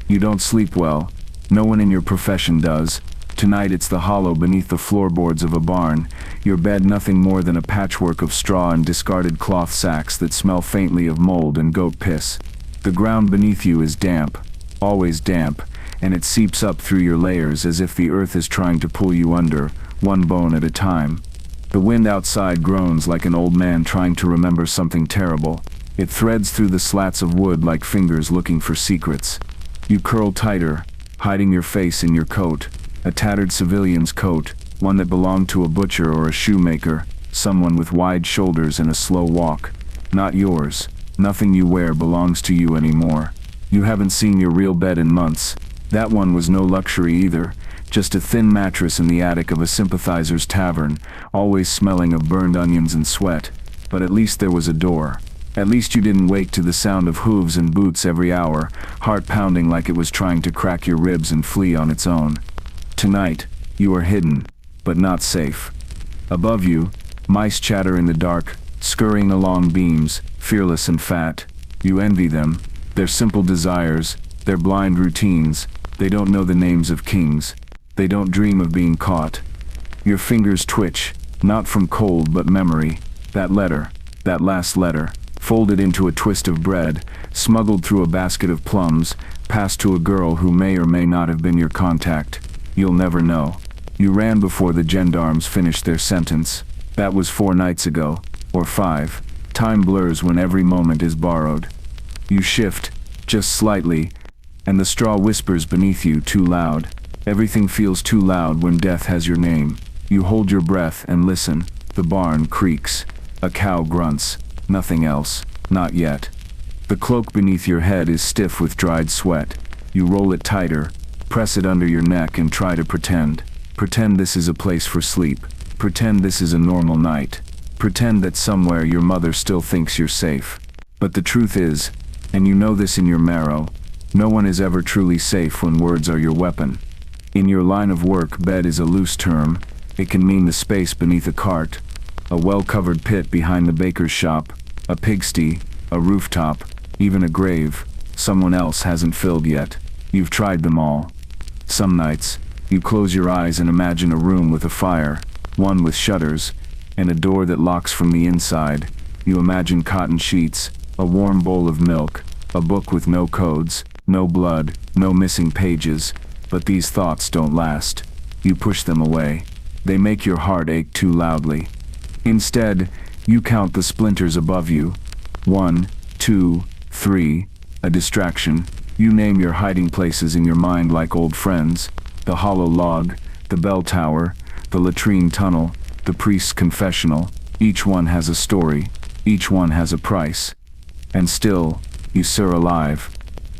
You don't sleep well. No one in your profession does. Tonight it's the hollow beneath the floorboards of a barn, your bed nothing more than a patchwork of straw and discarded cloth sacks that smell faintly of mold and goat piss. The ground beneath you is damp, always damp, and it seeps up through your layers as if the earth is trying to pull you under, one bone at a time. The wind outside groans like an old man trying to remember something terrible. It threads through the slats of wood like fingers looking for secrets. You curl tighter, hiding your face in your coat, a tattered civilian's coat, one that belonged to a butcher or a shoemaker, someone with wide shoulders and a slow walk. Not yours. Nothing you wear belongs to you anymore. You haven't seen your real bed in months. That one was no luxury either, just a thin mattress in the attic of a sympathizer's tavern, always smelling of burned onions and sweat. But at least there was a door. At least you didn't wake to the sound of hooves and boots every hour, heart pounding like it was trying to crack your ribs and flee on its own. Tonight, you are hidden, but not safe. Above you, mice chatter in the dark, scurrying along beams, fearless and fat. You envy them, their simple desires, their blind routines. They don't know the names of kings. They don't dream of being caught. Your fingers twitch, not from cold but memory. That letter, that last letter, folded into a twist of bread, smuggled through a basket of plums, passed to a girl who may or may not have been your contact. You'll never know. You ran before the gendarmes finished their sentence. That was 4 nights ago, or 5. Time blurs when every moment is borrowed. You shift, just slightly, and the straw whispers beneath you too loud. Everything feels too loud when death has your name. You hold your breath and listen. The barn creaks. A cow grunts. Nothing else. Not yet. The cloak beneath your head is stiff with dried sweat. You roll it tighter, press it under your neck and try to pretend. Pretend this is a place for sleep. Pretend this is a normal night. Pretend that somewhere your mother still thinks you're safe. But the truth is, and you know this in your marrow, no one is ever truly safe when words are your weapon. In your line of work, bed is a loose term. It can mean the space beneath a cart, a well-covered pit behind the baker's shop, a pigsty, a rooftop, even a grave someone else hasn't filled yet. You've tried them all. Some nights, you close your eyes and imagine a room with a fire, one with shutters, and a door that locks from the inside. You imagine cotton sheets, a warm bowl of milk, a book with no codes, no blood, no missing pages. But these thoughts don't last. You push them away. They make your heart ache too loudly. Instead, you count the splinters above you. 1, 2, 3, a distraction. You name your hiding places in your mind like old friends. The hollow log, the bell tower, the latrine tunnel, the priest's confessional. Each one has a story. Each one has a price. And still, you stir alive.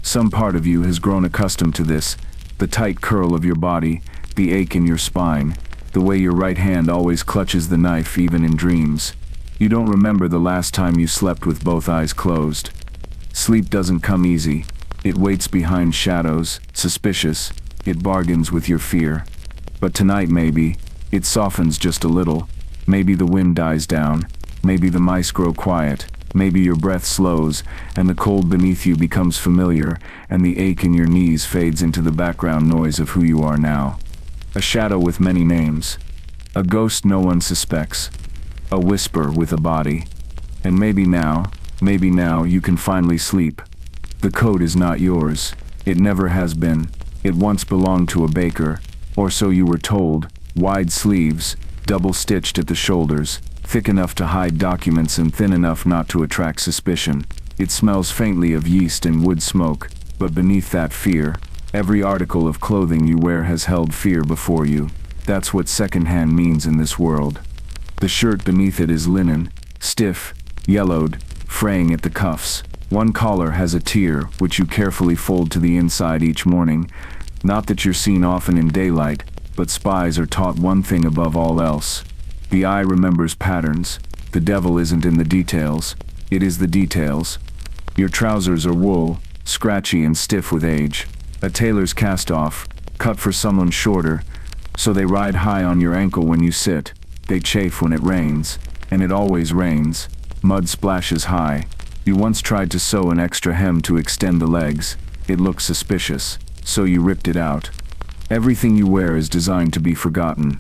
Some part of you has grown accustomed to this. The tight curl of your body, the ache in your spine, the way your right hand always clutches the knife even in dreams. You don't remember the last time you slept with both eyes closed. Sleep doesn't come easy. It waits behind shadows, suspicious. It bargains with your fear. But tonight maybe, it softens just a little. Maybe the wind dies down. Maybe the mice grow quiet. Maybe your breath slows, and the cold beneath you becomes familiar, and the ache in your knees fades into the background noise of who you are now. A shadow with many names. A ghost no one suspects. A whisper with a body. And maybe now, you can finally sleep. The coat is not yours. It never has been. It once belonged to a baker, or so you were told. Wide sleeves, double-stitched at the shoulders, thick enough to hide documents and thin enough not to attract suspicion. It smells faintly of yeast and wood smoke, but beneath that fear, every article of clothing you wear has held fear before you. That's what secondhand means in this world. The shirt beneath it is linen, stiff, yellowed, fraying at the cuffs. One collar has a tear, which you carefully fold to the inside each morning. Not that you're seen often in daylight, but spies are taught one thing above all else. The eye remembers patterns. The devil isn't in the details. It is the details. Your trousers are wool, scratchy and stiff with age. A tailor's cast-off, cut for someone shorter, so they ride high on your ankle when you sit. They chafe when it rains, and it always rains. Mud splashes high. You once tried to sew an extra hem to extend the legs. It looked suspicious, so you ripped it out. Everything you wear is designed to be forgotten.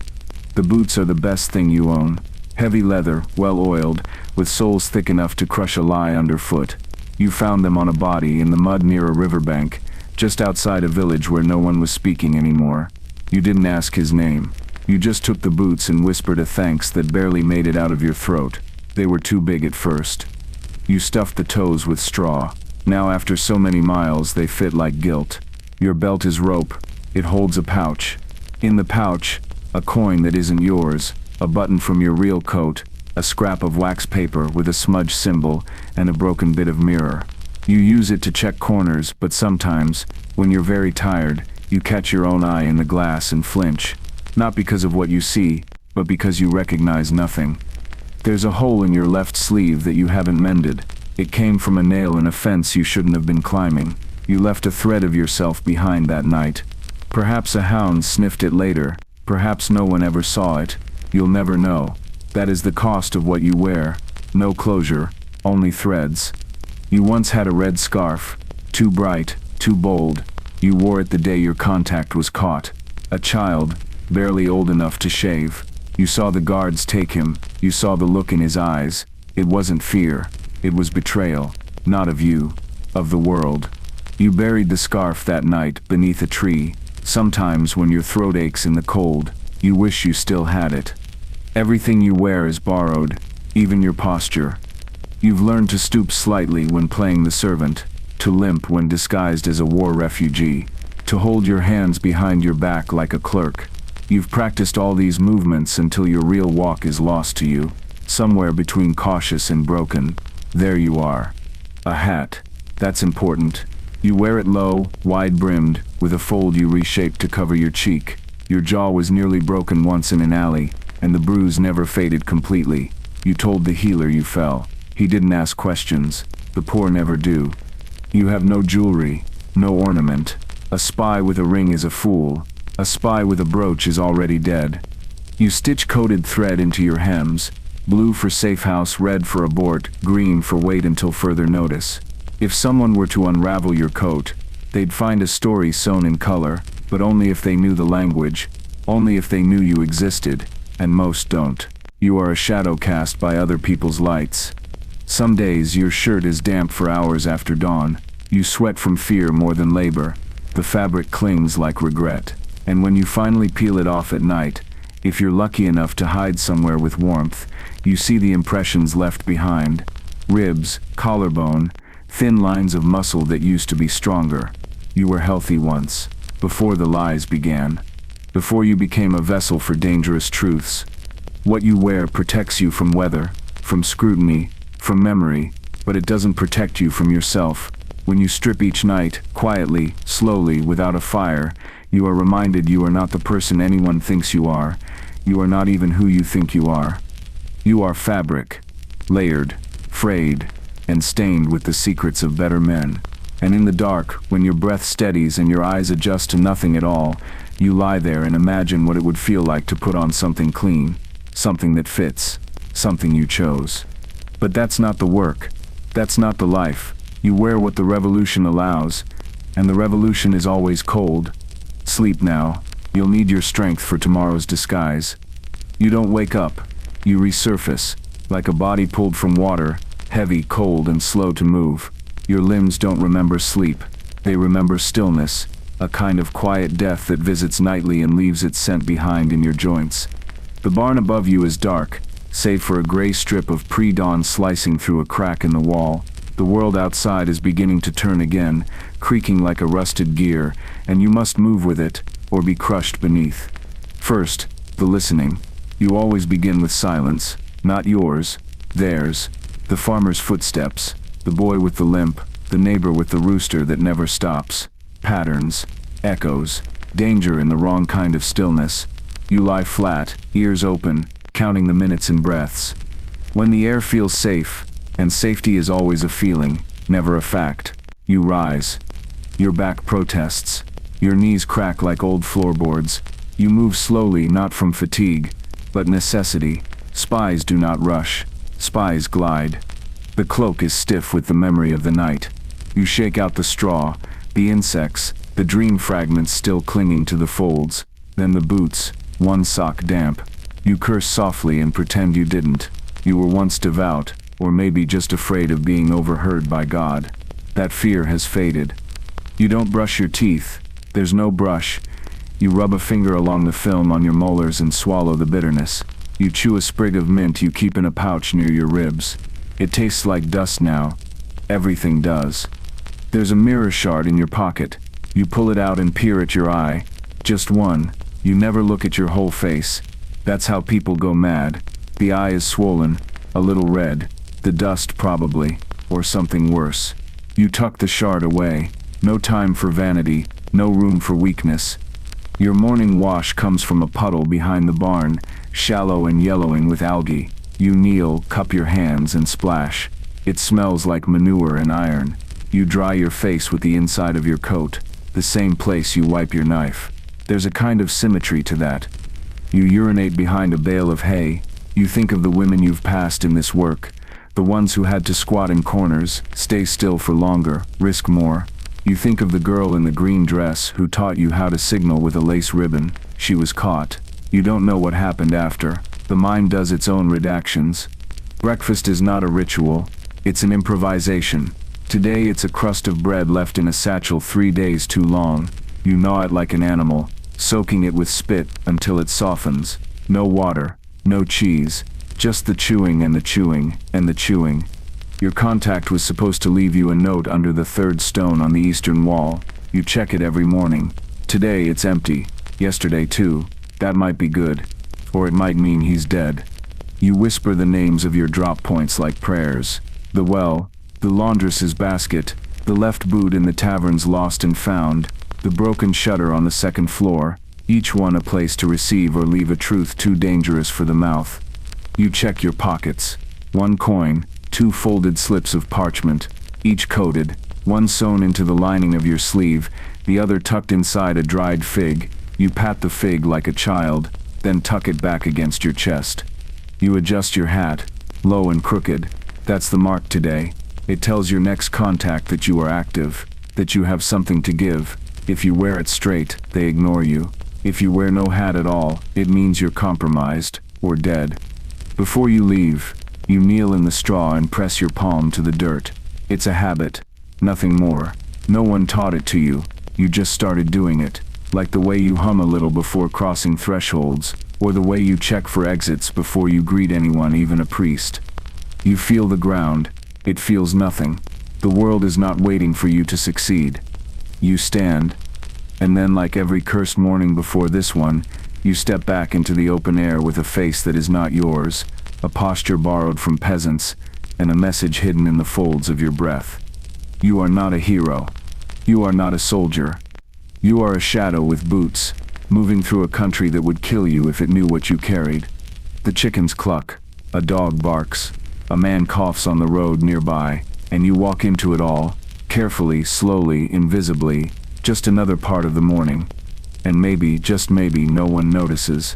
The boots are the best thing you own. Heavy leather, well-oiled, with soles thick enough to crush a lie underfoot. You found them on a body in the mud near a riverbank, just outside a village where no one was speaking anymore. You didn't ask his name. You just took the boots and whispered a thanks that barely made it out of your throat. They were too big at first. You stuffed the toes with straw. Now after so many miles they fit like gilt. Your belt is rope. It holds a pouch. In the pouch, a coin that isn't yours, a button from your real coat, a scrap of wax paper with a smudged symbol, and a broken bit of mirror. You use it to check corners, but sometimes, when you're very tired, you catch your own eye in the glass and flinch. Not because of what you see, but because you recognize nothing. There's a hole in your left sleeve that you haven't mended. It came from a nail in a fence you shouldn't have been climbing. You left a thread of yourself behind that night. Perhaps a hound sniffed it later. Perhaps no one ever saw it. You'll never know. That is the cost of what you wear. No closure, only threads. You once had a red scarf. Too bright, too bold. You wore it the day your contact was caught. A child, barely old enough to shave. You saw the guards take him. You saw the look in his eyes. It wasn't fear. It was betrayal. Not of you. Of the world. You buried the scarf that night beneath a tree. Sometimes when your throat aches in the cold, you wish you still had it. Everything you wear is borrowed, even your posture. You've learned to stoop slightly when playing the servant, to limp when disguised as a war refugee, to hold your hands behind your back like a clerk. You've practiced all these movements until your real walk is lost to you, somewhere between cautious and broken. There you are. A hat. That's important. You wear it low, wide-brimmed, with a fold you reshaped to cover your cheek. Your jaw was nearly broken once in an alley, and the bruise never faded completely. You told the healer you fell. He didn't ask questions. The poor never do. You have no jewelry, no ornament. A spy with a ring is a fool. A spy with a brooch is already dead. You stitch coated thread into your hems, blue for safe house, red for abort, green for wait until further notice. If someone were to unravel your coat, they'd find a story sewn in color, but only if they knew the language, only if they knew you existed, and most don't. You are a shadow cast by other people's lights. Some days your shirt is damp for hours after dawn. You sweat from fear more than labor. The fabric clings like regret. And when you finally peel it off at night, if you're lucky enough to hide somewhere with warmth, you see the impressions left behind. Ribs, collarbone, thin lines of muscle that used to be stronger. You were healthy once, before the lies began. Before you became a vessel for dangerous truths. What you wear protects you from weather, from scrutiny, from memory, but it doesn't protect you from yourself. When you strip each night, quietly, slowly, without a fire, you are reminded you are not the person anyone thinks you are. You are not even who you think you are. You are fabric, layered, frayed, and stained with the secrets of better men. And in the dark, when your breath steadies and your eyes adjust to nothing at all, you lie there and imagine what it would feel like to put on something clean, something that fits, something you chose. But that's not the work. That's not the life. You wear what the revolution allows, and the revolution is always cold. Sleep now. You'll need your strength for tomorrow's disguise. You don't wake up. You resurface, like a body pulled from water, heavy, cold, and slow to move. Your limbs don't remember sleep. They remember stillness, a kind of quiet death that visits nightly and leaves its scent behind in your joints. The barn above you is dark, save for a gray strip of pre-dawn slicing through a crack in the wall. The world outside is beginning to turn again, creaking like a rusted gear, and you must move with it, or be crushed beneath. First, the listening. You always begin with silence, not yours, theirs. The farmer's footsteps, the boy with the limp, the neighbor with the rooster that never stops. Patterns, echoes, danger in the wrong kind of stillness. You lie flat, ears open, counting the minutes and breaths. When the air feels safe, and safety is always a feeling, never a fact, you rise. Your back protests. Your knees crack like old floorboards. You move slowly, not from fatigue, but necessity. Spies do not rush. Spies glide. The cloak is stiff with the memory of the night. You shake out the straw, The insects, the dream fragments still clinging to the folds, then the boots, one sock damp. You curse softly and pretend you didn't. You were once devout, or maybe just afraid of being overheard by God. That fear has faded. You don't brush your teeth. There's no brush. You rub a finger along the film on your molars and swallow the bitterness. You chew a sprig of mint you keep in a pouch near your ribs. It tastes like dust now. Everything does. There's a mirror shard in your pocket. You pull it out and peer at your eye. Just one. You never look at your whole face. That's how people go mad. The eye is swollen, a little red. The dust probably, or something worse. You tuck the shard away. No time for vanity, no room for weakness. Your morning wash comes from a puddle behind the barn, shallow and yellowing with algae. You kneel, cup your hands, and splash. It smells like manure and iron. You dry your face with the inside of your coat, the same place you wipe your knife. There's a kind of symmetry to that. You urinate behind a bale of hay. You think of the women you've passed in this work, the ones who had to squat in corners, stay still for longer, risk more. You think of the girl in the green dress who taught you how to signal with a lace ribbon. She was caught. You don't know what happened after. The mind does its own redactions. Breakfast is not a ritual. It's an improvisation. Today it's a crust of bread left in a satchel 3 days too long. You gnaw it like an animal, soaking it with spit until it softens. No water, no cheese, just the chewing and the chewing and the chewing. Your contact was supposed to leave you a note under the third stone on the eastern wall. You check it every morning. Today it's empty. Yesterday too. That might be good. Or it might mean he's dead. You whisper the names of your drop points like prayers. The well, the laundress's basket, the left boot in the tavern's lost and found, the broken shutter on the second floor, each one a place to receive or leave a truth too dangerous for the mouth. You check your pockets. 1 coin, 2 folded slips of parchment, each coated, one sewn into the lining of your sleeve, the other tucked inside a dried fig. You pat the fig like a child, then tuck it back against your chest. You adjust your hat, low and crooked. That's the mark today. It tells your next contact that you are active, that you have something to give. If you wear it straight, they ignore you. If you wear no hat at all, it means you're compromised, or dead. Before you leave, you kneel in the straw and press your palm to the dirt. It's a habit, nothing more. No one taught it to you. You just started doing it, like the way you hum a little before crossing thresholds, or the way you check for exits before you greet anyone, even a priest. You feel the ground. It feels nothing. The world is not waiting for you to succeed. You stand, and then, like every cursed morning before this one, you step back into the open air with a face that is not yours, a posture borrowed from peasants, and a message hidden in the folds of your breath. You are not a hero. You are not a soldier. You are a shadow with boots, moving through a country that would kill you if it knew what you carried. The chickens cluck, a dog barks, a man coughs on the road nearby, and you walk into it all, carefully, slowly, invisibly, just another part of the morning. And maybe, just maybe, no one notices.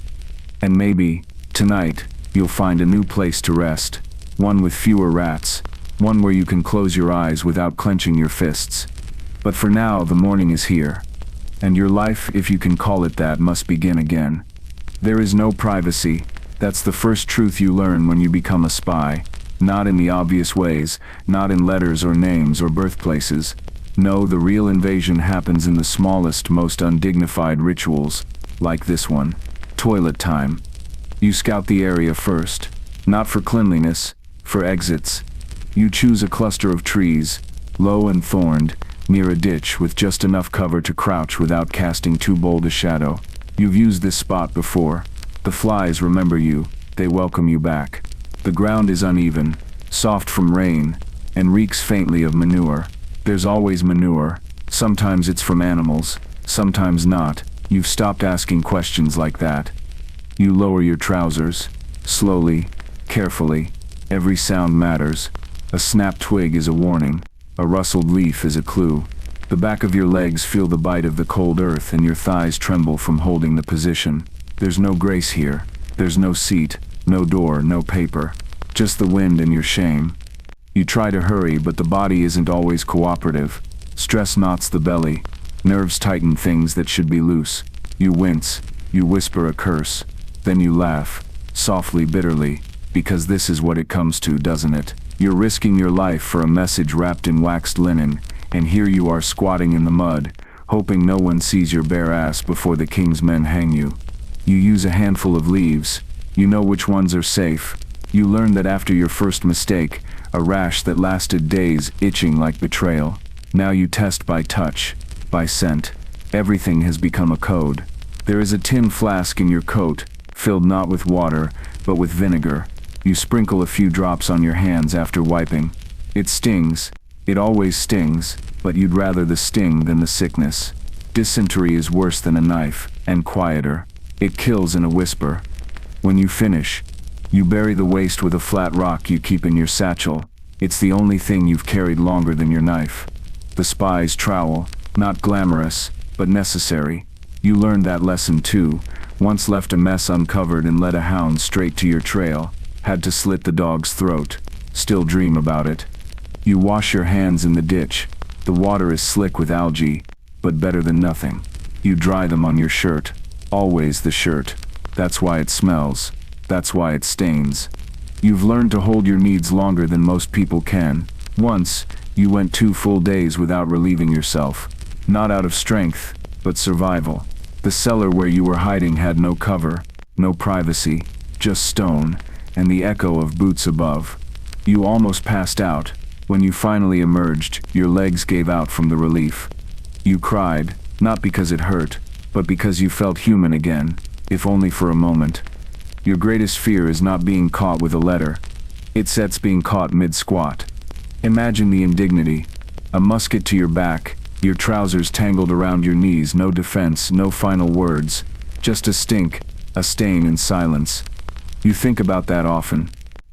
And maybe, tonight, you'll find a new place to rest, one with fewer rats, one where you can close your eyes without clenching your fists. But for now, the morning is here, and your life, if you can call it that, must begin again. There is no privacy. That's the first truth you learn when you become a spy. Not in the obvious ways, not in letters or names or birthplaces. No, the real invasion happens in the smallest, most undignified rituals, like this one. Toilet time. You scout the area first, not for cleanliness, for exits. You choose a cluster of trees, low and thorned, near a ditch with just enough cover to crouch without casting too bold a shadow. You've used this spot before. The flies remember you, they welcome you back. The ground is uneven, soft from rain, and reeks faintly of manure. There's always manure. Sometimes it's from animals, sometimes not. You've stopped asking questions like that. You lower your trousers, slowly, carefully. Every sound matters. A snapped twig is a warning. A rustled leaf is a clue. The back of your legs feel the bite of the cold earth and your thighs tremble from holding the position. There's no grace here. There's no seat, no door, no paper. Just the wind and your shame. You try to hurry, but the body isn't always cooperative. Stress knots the belly. Nerves tighten things that should be loose. You wince. You whisper a curse. Then you laugh. Softly, bitterly. Because this is what it comes to, doesn't it? You're risking your life for a message wrapped in waxed linen, and here you are squatting in the mud, hoping no one sees your bare ass before the king's men hang you. You use a handful of leaves. You know which ones are safe. You learn that after your first mistake, a rash that lasted days itching like betrayal. Now you test by touch, by scent. Everything has become a code. There is a tin flask in your coat, filled not with water, but with vinegar. You sprinkle a few drops on your hands after wiping. It stings. It always stings, but you'd rather the sting than the sickness. Dysentery is worse than a knife, and quieter. It kills in a whisper. When you finish, you bury the waste with a flat rock you keep in your satchel. It's the only thing you've carried longer than your knife. The spy's trowel, not glamorous, but necessary. You learned that lesson too. Once left a mess uncovered and led a hound straight to your trail. Had to slit the dog's throat. Still dream about it. You wash your hands in the ditch. The water is slick with algae, but better than nothing. You dry them on your shirt. Always the shirt. That's why it smells. That's why it stains. You've learned to hold your needs longer than most people can. Once, you went 2 full days without relieving yourself. Not out of strength, but survival. The cellar where you were hiding had no cover, no privacy, just stone, and the echo of boots above. You almost passed out. When you finally emerged, your legs gave out from the relief. You cried, not because it hurt, but because you felt human again, if only for a moment. Your greatest fear is not being caught with a letter. It sets being caught mid-squat. Imagine the indignity. A musket to your back, your trousers tangled around your knees, no defense, no final words. Just a stink, a stain in silence. You think about that often.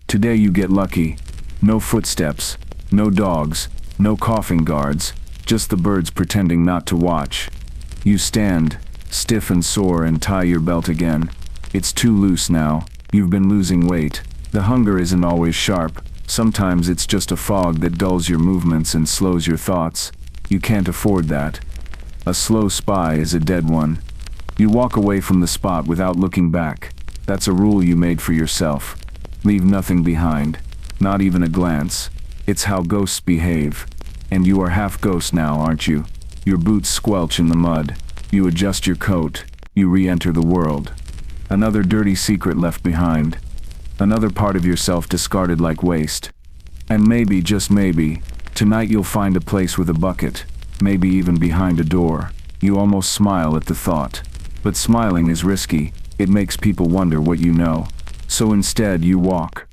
Today you get lucky. No footsteps, no dogs, no coughing guards, just the birds pretending not to watch. You stand, stiff and sore, and tie your belt again. It's too loose now. You've been losing weight. The hunger isn't always sharp. Sometimes it's just a fog that dulls your movements and slows your thoughts. You can't afford that. A slow spy is a dead one. You walk away from the spot without looking back. That's a rule you made for yourself. Leave nothing behind. Not even a glance. It's how ghosts behave. And you are half ghost now, aren't you? Your boots squelch in the mud. You adjust your coat. You re-enter the world. Another dirty secret left behind. Another part of yourself discarded like waste. And maybe, just maybe, tonight you'll find a place with a bucket. Maybe even behind a door. You almost smile at the thought. But smiling is risky. It makes people wonder what you know. So instead you walk.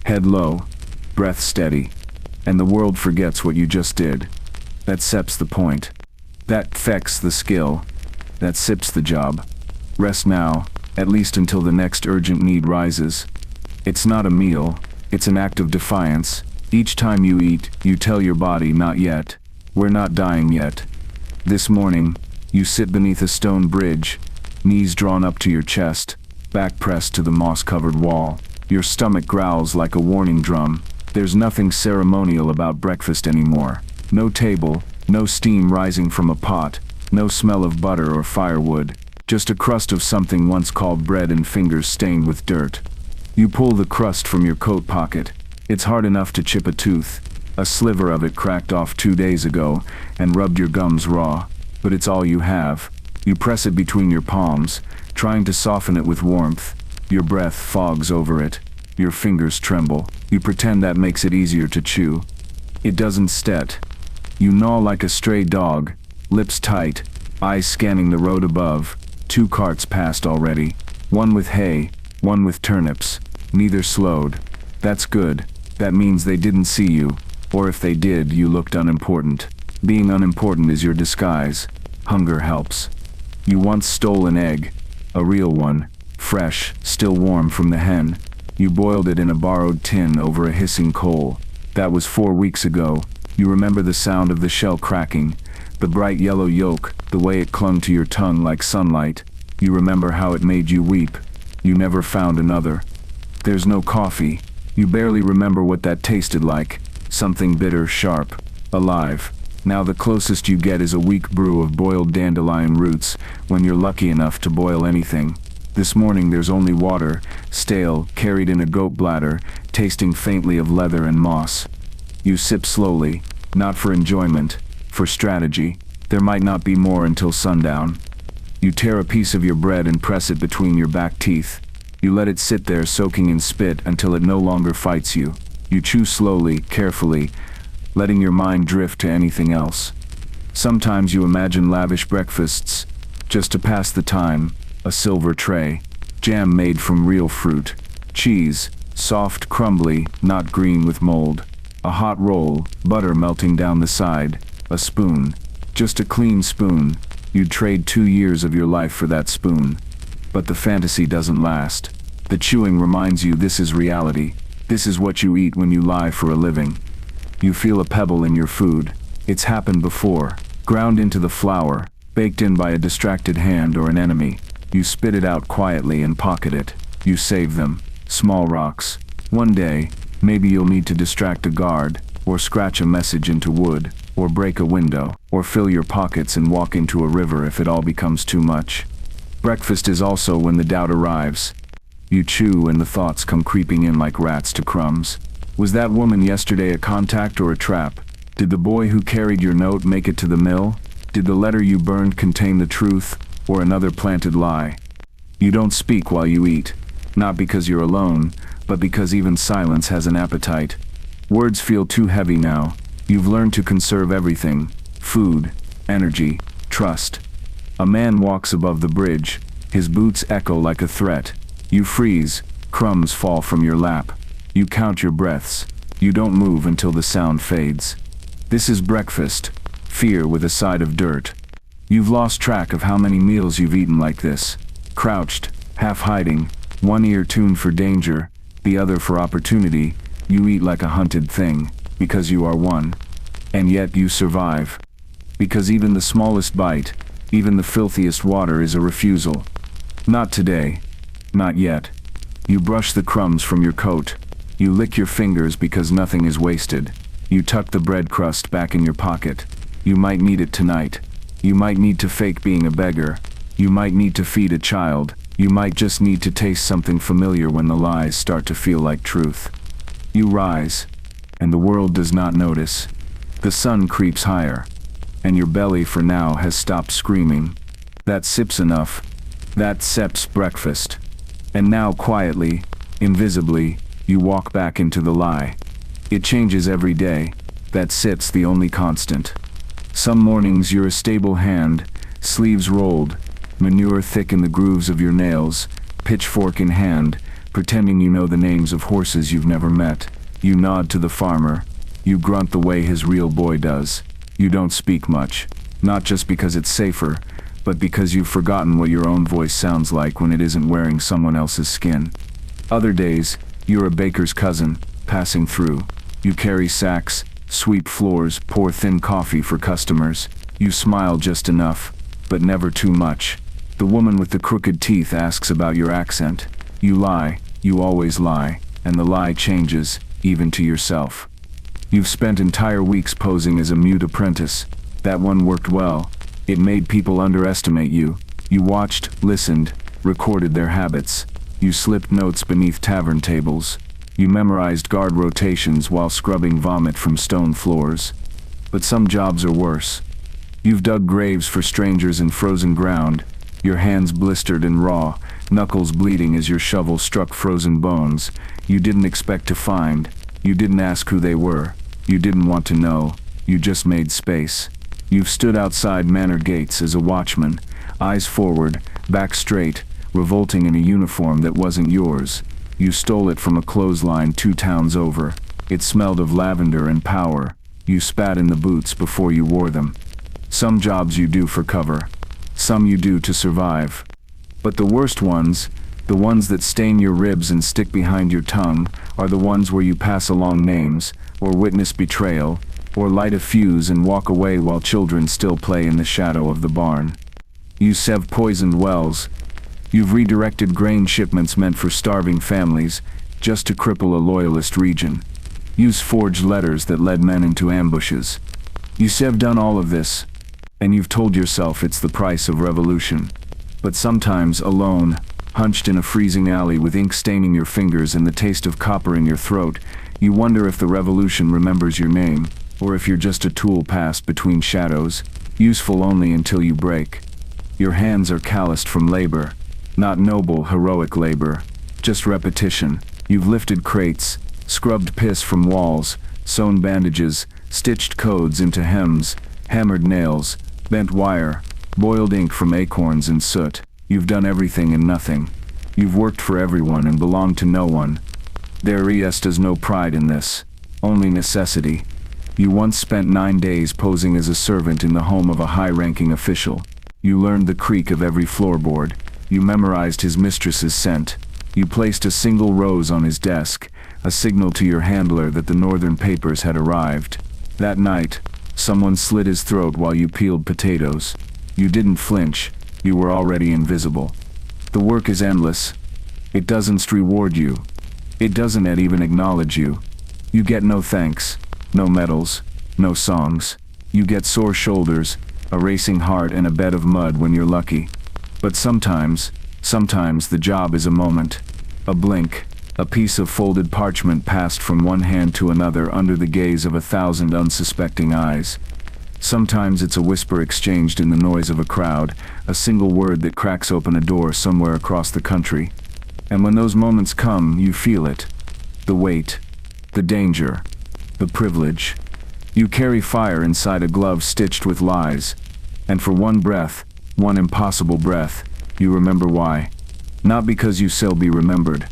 Head low. Breath steady. And the world forgets what you just did. That seps the point. That fecks the skill. That sips the job. Rest now, at least until the next urgent need rises. It's not a meal, it's an act of defiance. Each time you eat, you tell your body, not yet. We're not dying yet. This morning, you sit beneath a stone bridge, knees drawn up to your chest, back pressed to the moss-covered wall. Your stomach growls like a warning drum. There's nothing ceremonial about breakfast anymore. No table, no steam rising from a pot, no smell of butter or firewood. Just a crust of something once called bread and fingers stained with dirt. You pull the crust from your coat pocket. It's hard enough to chip a tooth. A sliver of it cracked off 2 days ago and rubbed your gums raw. But it's all you have. You press it between your palms, trying to soften it with warmth. Your breath fogs over it. Your fingers tremble. You pretend that makes it easier to chew. It doesn't stet. You gnaw like a stray dog, lips tight, eyes scanning the road above. 2 carts passed already. One with hay, one with turnips. Neither slowed. That's good. That means they didn't see you. Or if they did, you looked unimportant. Being unimportant is your disguise. Hunger helps. You once stole an egg. A real one. Fresh, still warm from the hen. You boiled it in a borrowed tin over a hissing coal. That was 4 weeks ago. You remember the sound of the shell cracking. The bright yellow yolk, the way it clung to your tongue like sunlight. You remember how it made you weep. You never found another. There's no coffee. You barely remember what that tasted like. Something bitter, sharp, alive. Now the closest you get is a weak brew of boiled dandelion roots, when you're lucky enough to boil anything. This morning there's only water, stale, carried in a goat bladder, tasting faintly of leather and moss. You sip slowly, not for enjoyment, for strategy. There might not be more until sundown. You tear a piece of your bread and press it between your back teeth. You let it sit there soaking in spit until it no longer fights you. You chew slowly, carefully, letting your mind drift to anything else. Sometimes you imagine lavish breakfasts, just to pass the time, a silver tray, jam made from real fruit, cheese, soft, crumbly, not green with mold, a hot roll, butter melting down the side, a spoon, just a clean spoon. You'd trade 2 years of your life for that spoon. But the fantasy doesn't last. The chewing reminds you this is reality. This is what you eat when you lie for a living. You feel a pebble in your food. It's happened before. Ground into the flour, baked in by a distracted hand or an enemy. You spit it out quietly and pocket it. You save them. Small rocks. One day, maybe you'll need to distract a guard, or scratch a message into wood, or break a window, or fill your pockets and walk into a river if it all becomes too much. Breakfast is also when the doubt arrives. You chew and the thoughts come creeping in like rats to crumbs. Was that woman yesterday a contact or a trap? Did the boy who carried your note make it to the mill? Did the letter you burned contain the truth, or another planted lie? You don't speak while you eat, not because you're alone, but because even silence has an appetite. Words feel too heavy now. You've learned to conserve everything: food, energy, trust. A man walks above the bridge. His boots echo like a threat. You freeze. Crumbs fall from your lap. You count your breaths. You don't move until the sound fades. This is breakfast. Fear with a side of dirt. You've lost track of how many meals you've eaten like this. Crouched, half hiding, one ear tuned for danger, the other for opportunity. You eat like a hunted thing, because you are one. And yet you survive. Because even the smallest bite, even the filthiest water is a refusal. Not today. Not yet. You brush the crumbs from your coat. You lick your fingers because nothing is wasted. You tuck the bread crust back in your pocket. You might need it tonight. You might need to fake being a beggar. You might need to feed a child. You might just need to taste something familiar when the lies start to feel like truth. You rise, and the world does not notice. The sun creeps higher, and your belly for now has stopped screaming. That sip's enough. That sep's breakfast. And now quietly, invisibly, you walk back into the lie. It changes every day. That sit's the only constant. Some mornings you're a stable hand, sleeves rolled, manure thick in the grooves of your nails, pitchfork in hand, pretending you know the names of horses you've never met. You nod to the farmer. You grunt the way his real boy does. You don't speak much, not just because it's safer, but because you've forgotten what your own voice sounds like when it isn't wearing someone else's skin. Other days, you're a baker's cousin, passing through. You carry sacks, sweep floors, pour thin coffee for customers. You smile just enough, but never too much. The woman with the crooked teeth asks about your accent. You lie, you always lie, and the lie changes, even to yourself. You've spent entire weeks posing as a mute apprentice. That one worked well. It made people underestimate you. You watched, listened, recorded their habits. You slipped notes beneath tavern tables. You memorized guard rotations while scrubbing vomit from stone floors. But some jobs are worse. You've dug graves for strangers in frozen ground, your hands blistered and raw, knuckles bleeding as your shovel struck frozen bones you didn't expect to find. You didn't ask who they were. You didn't want to know. You just made space. You've stood outside manor gates as a watchman, eyes forward, back straight, revolting in a uniform that wasn't yours. You stole it from a clothesline 2 towns over. It smelled of lavender and power. You spat in the boots before you wore them. Some jobs you do for cover. Some you do to survive. But the worst ones, the ones that stain your ribs and stick behind your tongue, are the ones where you pass along names, or witness betrayal, or light a fuse and walk away while children still play in the shadow of the barn. You sieve poisoned wells. You've redirected grain shipments meant for starving families, just to cripple a loyalist region. You've forged letters that led men into ambushes. You've done all of this, and you've told yourself it's the price of revolution. But sometimes, alone, hunched in a freezing alley with ink staining your fingers and the taste of copper in your throat, you wonder if the revolution remembers your name, or if you're just a tool passed between shadows, useful only until you break. Your hands are calloused from labor, not noble, heroic labor, just repetition. You've lifted crates, scrubbed piss from walls, sewn bandages, stitched codes into hems, hammered nails, bent wire, boiled ink from acorns and soot. You've done everything and nothing. You've worked for everyone and belonged to no one. There is no pride in this, only necessity. You once spent 9 days posing as a servant in the home of a high-ranking official. You learned the creak of every floorboard. You memorized his mistress's scent. You placed a single rose on his desk, a signal to your handler that the northern papers had arrived. That night, someone slit his throat while you peeled potatoes. You didn't flinch. You were already invisible. The work is endless. It doesn't reward you. It doesn't even acknowledge you. You get no thanks, no medals, no songs. You get sore shoulders, a racing heart and a bed of mud when you're lucky. But sometimes the job is a moment, a blink, a piece of folded parchment passed from one hand to another under the gaze of 1,000 unsuspecting eyes. Sometimes it's a whisper exchanged in the noise of a crowd, a single word that cracks open a door somewhere across the country. And when those moments come, you feel it. The weight, the danger, the privilege. You carry fire inside a glove stitched with lies. And for one breath, one impossible breath, you remember why. Not because you shall be remembered,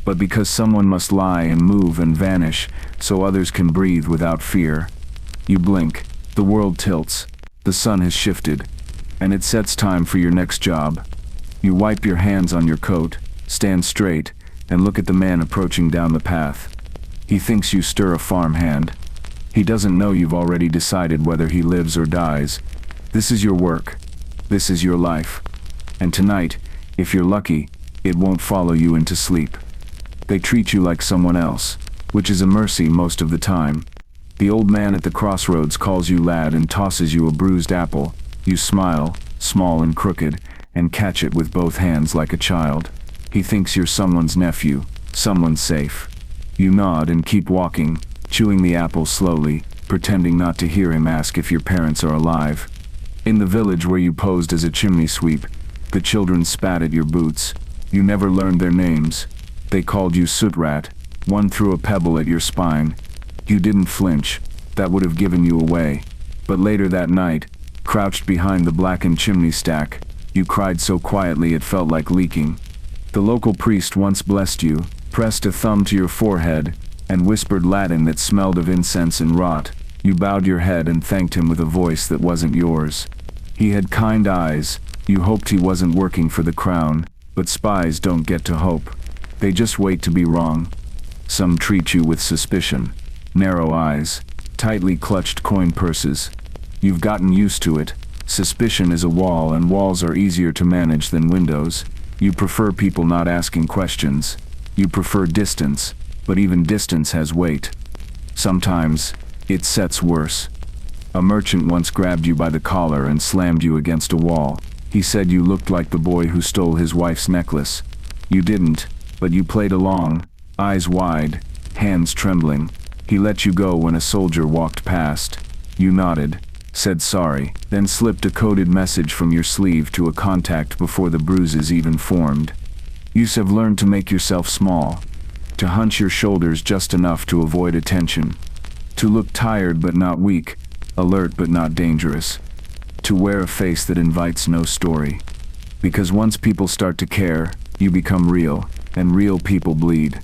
but because someone must lie and move and vanish so others can breathe without fear. You blink. The world tilts, the sun has shifted, and it sets time for your next job. You wipe your hands on your coat, stand straight, and look at the man approaching down the path. He thinks you stir a farmhand. He doesn't know you've already decided whether he lives or dies. This is your work. This is your life. And tonight, if you're lucky, it won't follow you into sleep. They treat you like someone else, which is a mercy most of the time. The old man at the crossroads calls you lad and tosses you a bruised apple. You smile, small and crooked, and catch it with both hands like a child. He thinks you're someone's nephew, someone safe. You nod and keep walking, chewing the apple slowly, pretending not to hear him ask if your parents are alive. In the village where you posed as a chimney sweep, the children spat at your boots. You never learned their names. They called you soot rat. One threw a pebble at your spine. You didn't flinch. That would have given you away. But later that night, crouched behind the blackened chimney stack, you cried so quietly it felt like leaking. The local priest once blessed you, pressed a thumb to your forehead, and whispered Latin that smelled of incense and rot. You bowed your head and thanked him with a voice that wasn't yours. He had kind eyes. You hoped he wasn't working for the crown, but spies don't get to hope. They just wait to be wrong. Some treat you with suspicion. Narrow eyes, tightly clutched coin purses. You've gotten used to it. Suspicion is a wall, and walls are easier to manage than windows. You prefer people not asking questions. You prefer distance, but even distance has weight. Sometimes, it sets worse. A merchant once grabbed you by the collar and slammed you against a wall. He said you looked like the boy who stole his wife's necklace. You didn't, but you played along, eyes wide, hands trembling. He let you go when a soldier walked past. You nodded, said sorry, then slipped a coded message from your sleeve to a contact before the bruises even formed. You've learned to make yourself small, to hunch your shoulders just enough to avoid attention, to look tired but not weak, alert but not dangerous, to wear a face that invites no story. Because once people start to care, you become real, and real people bleed.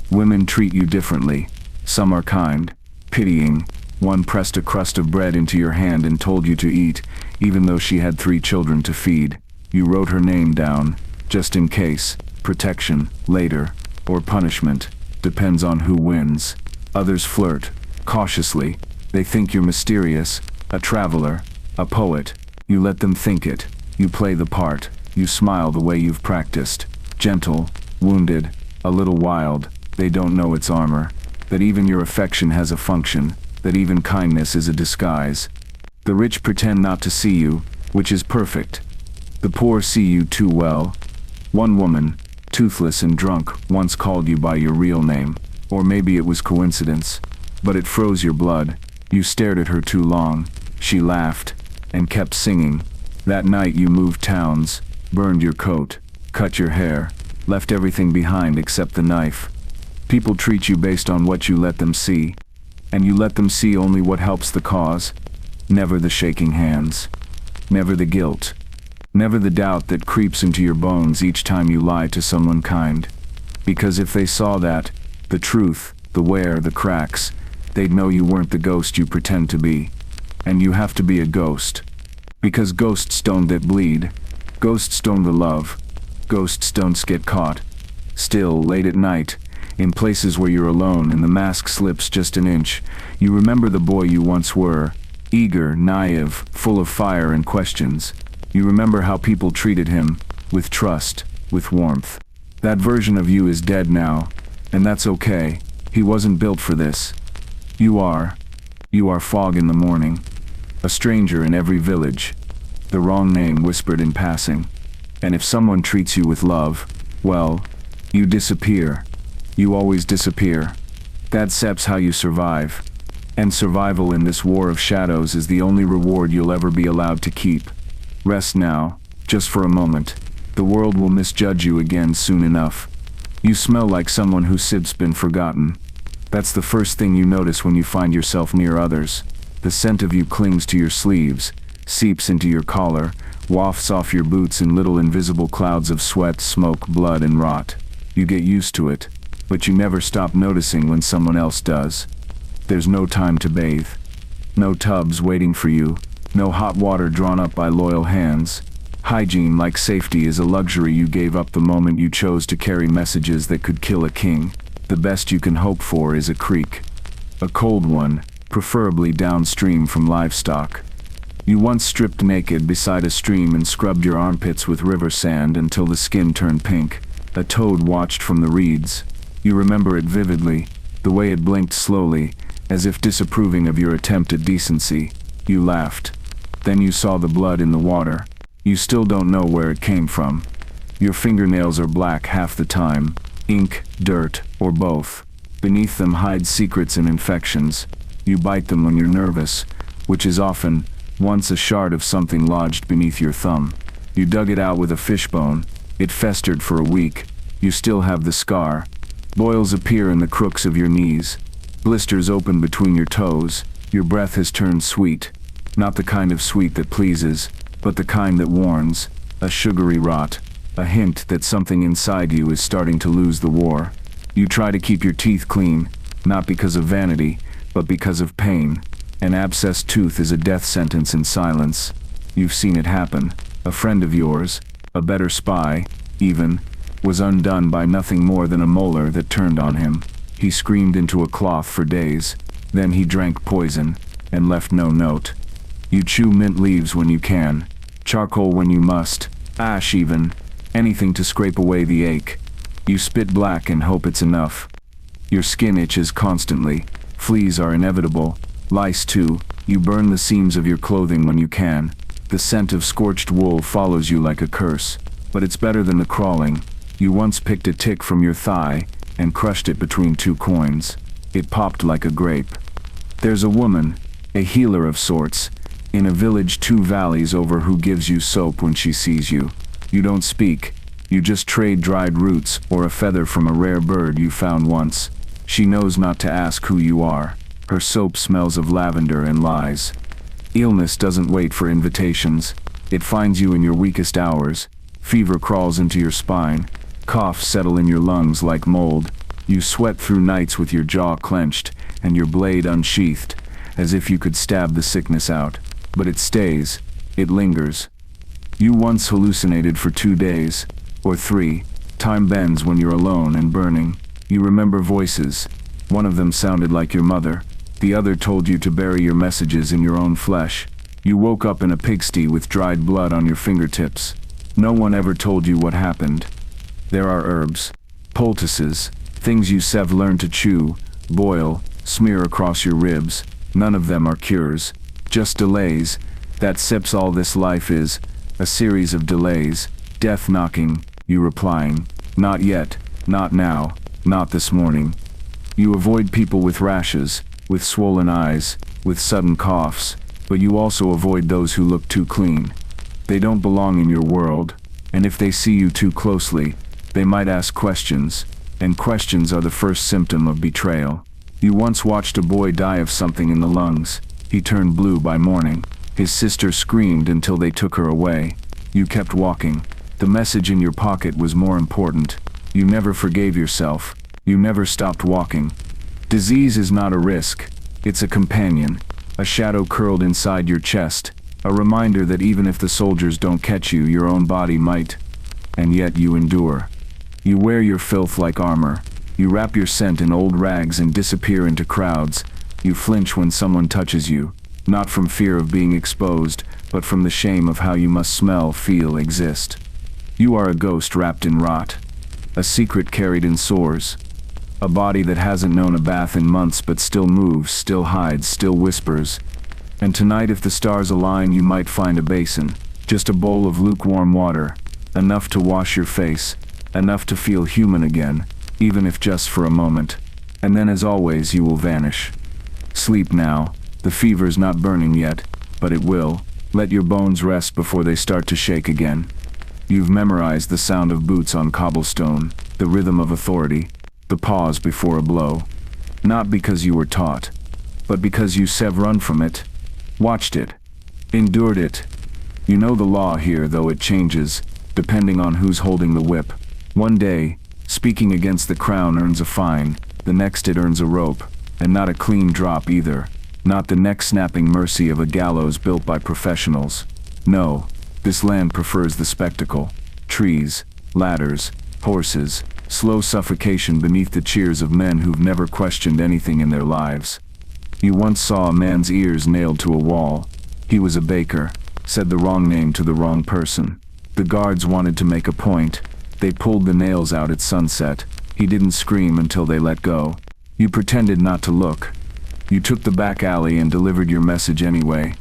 Women treat you differently. Some are kind, pitying. One pressed a crust of bread into your hand and told you to eat, even though she had 3 children to feed. You wrote her name down, just in case. Protection, later, or punishment, depends on who wins. Others flirt, cautiously. They think you're mysterious, a traveler, a poet. You let them think it. You play the part. You smile the way you've practiced. Gentle, wounded, a little wild. They don't know it's armor. That even your affection has a function, that even kindness is a disguise. The rich pretend not to see you, which is perfect. The poor see you too well. One woman, toothless and drunk, once called you by your real name. Or maybe it was coincidence. But it froze your blood. You stared at her too long. She laughed, and kept singing. That night you moved towns, burned your coat, cut your hair, left everything behind except the knife. People treat you based on what you let them see. And you let them see only what helps the cause. Never the shaking hands. Never the guilt. Never the doubt that creeps into your bones each time you lie to someone kind. Because if they saw that, the truth, the wear, the cracks, they'd know you weren't the ghost you pretend to be. And you have to be a ghost. Because ghosts don't that bleed. Ghosts don't the love. Ghosts don't get caught. Still, late at night, in places where you're alone and the mask slips just an inch, you remember the boy you once were. Eager, naive, full of fire and questions. You remember how people treated him, with trust, with warmth. That version of you is dead now, and that's okay. He wasn't built for this. You are. You are fog in the morning. A stranger in every village. The wrong name whispered in passing. And if someone treats you with love, well, you disappear. You always disappear. That's how you survive. And survival in this war of shadows is the only reward you'll ever be allowed to keep. Rest now, just for a moment. The world will misjudge you again soon enough. You smell like someone whose sip's been forgotten. That's the first thing you notice when you find yourself near others. The scent of you clings to your sleeves, seeps into your collar, wafts off your boots in little invisible clouds of sweat, smoke, blood, and rot. You get used to it, but you never stop noticing when someone else does. There's no time to bathe. No tubs waiting for you. No hot water drawn up by loyal hands. Hygiene, like safety, is a luxury you gave up the moment you chose to carry messages that could kill a king. The best you can hope for is a creek. A cold one, preferably downstream from livestock. You once stripped naked beside a stream and scrubbed your armpits with river sand until the skin turned pink. A toad watched from the reeds. You remember it vividly, the way it blinked slowly, as if disapproving of your attempt at decency. You laughed. Then you saw the blood in the water. You still don't know where it came from. Your fingernails are black half the time. Ink, dirt, or both. Beneath them hide secrets and infections. You bite them when you're nervous, which is often, once a shard of something lodged beneath your thumb. You dug it out with a fishbone. It festered for a week. You still have the scar. Boils appear in the crooks of your knees. Blisters open between your toes. Your breath has turned sweet. Not the kind of sweet that pleases, but the kind that warns. A sugary rot. A hint that something inside you is starting to lose the war. You try to keep your teeth clean, not because of vanity, but because of pain. An abscessed tooth is a death sentence in silence. You've seen it happen. A friend of yours, a better spy, even, was undone by nothing more than a molar that turned on him. He screamed into a cloth for days. Then he drank poison, and left no note. You chew mint leaves when you can, charcoal when you must, ash even, anything to scrape away the ache. You spit black and hope it's enough. Your skin itches constantly. Fleas are inevitable. Lice too. You burn the seams of your clothing when you can. The scent of scorched wool follows you like a curse. But it's better than the crawling. You once picked a tick from your thigh and crushed it between two coins. It popped like a grape. There's a woman, a healer of sorts, in a village 2 valleys over who gives you soap when she sees you. You don't speak. You just trade dried roots or a feather from a rare bird you found once. She knows not to ask who you are. Her soap smells of lavender and lies. Illness doesn't wait for invitations. It finds you in your weakest hours. Fever crawls into your spine. Coughs settle in your lungs like mold. You sweat through nights with your jaw clenched and your blade unsheathed, as if you could stab the sickness out. But it stays. It lingers. You once hallucinated for 2 days, or 3. Time bends when you're alone and burning. You remember voices. One of them sounded like your mother. The other told you to bury your messages in your own flesh. You woke up in a pigsty with dried blood on your fingertips. No one ever told you what happened. There are herbs, poultices, things you have learned to chew, boil, smear across your ribs. None of them are cures. Just delays. That's all this life is. A series of delays. Death knocking, you replying, "Not yet, not now, not this morning." You avoid people with rashes, with swollen eyes, with sudden coughs, but you also avoid those who look too clean. They don't belong in your world, and if they see you too closely, they might ask questions, and questions are the first symptom of betrayal. You once watched a boy die of something in the lungs. He turned blue by morning. His sister screamed until they took her away. You kept walking. The message in your pocket was more important. You never forgave yourself. You never stopped walking. Disease is not a risk. It's a companion. A shadow curled inside your chest. A reminder that even if the soldiers don't catch you, your own body might. And yet you endure. You wear your filth like armor. You wrap your scent in old rags and disappear into crowds. You flinch when someone touches you, not from fear of being exposed, but from the shame of how you must smell, feel, exist. You are a ghost wrapped in rot. A secret carried in sores. A body that hasn't known a bath in months but still moves, still hides, still whispers. And tonight, if the stars align, you might find a basin. Just a bowl of lukewarm water. Enough to wash your face. Enough to feel human again, even if just for a moment. And then, as always, you will vanish. Sleep now. The fever's not burning yet, but it will. Let your bones rest before they start to shake again. You've memorized the sound of boots on cobblestone, the rhythm of authority, the pause before a blow. Not because you were taught, but because you have run from it, watched it, endured it. You know the law here, though it changes, depending on who's holding the whip. One day, speaking against the crown earns a fine, the next it earns a rope, and not a clean drop either. Not the neck-snapping mercy of a gallows built by professionals. No, this land prefers the spectacle. Trees, ladders, horses, slow suffocation beneath the cheers of men who've never questioned anything in their lives. You once saw a man's ears nailed to a wall. He was a baker, said the wrong name to the wrong person. The guards wanted to make a point. They pulled the nails out at sunset. He didn't scream until they let go. You pretended not to look. You took the back alley and delivered your message anyway.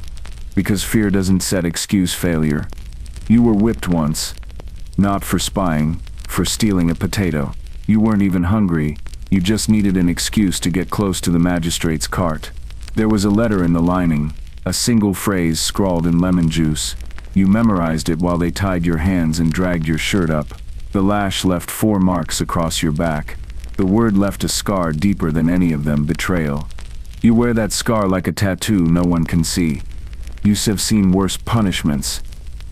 Because fear doesn't excuse failure. You were whipped once. Not for spying, for stealing a potato. You weren't even hungry. You just needed an excuse to get close to the magistrate's cart. There was a letter in the lining, a single phrase scrawled in lemon juice. You memorized it while they tied your hands and dragged your shirt up. The lash left 4 marks across your back. The word left a scar deeper than any of them: betrayal. You wear that scar like a tattoo no one can see. You have seen worse punishments.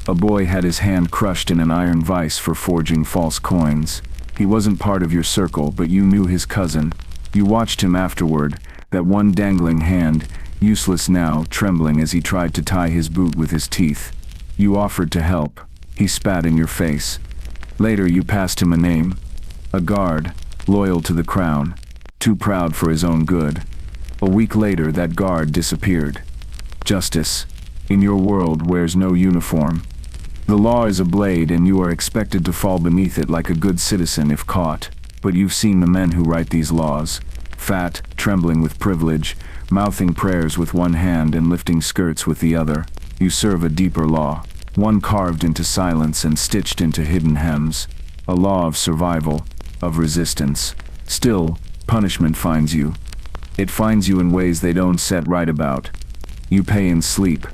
A boy had his hand crushed in an iron vise for forging false coins. He wasn't part of your circle, but you knew his cousin. You watched him afterward, that one dangling hand, useless now, trembling as he tried to tie his boot with his teeth. You offered to help. He spat in your face. Later you passed him a name. A guard, loyal to the crown, too proud for his own good. A week later that guard disappeared. Justice, in your world, wears no uniform. The law is a blade and you are expected to fall beneath it like a good citizen if caught. But you've seen the men who write these laws. Fat, trembling with privilege, mouthing prayers with one hand and lifting skirts with the other. You serve a deeper law, one carved into silence and stitched into hidden hems. A law of survival, of resistance. Still, punishment finds you. It finds you in ways they don't set right about. You pay in sleep.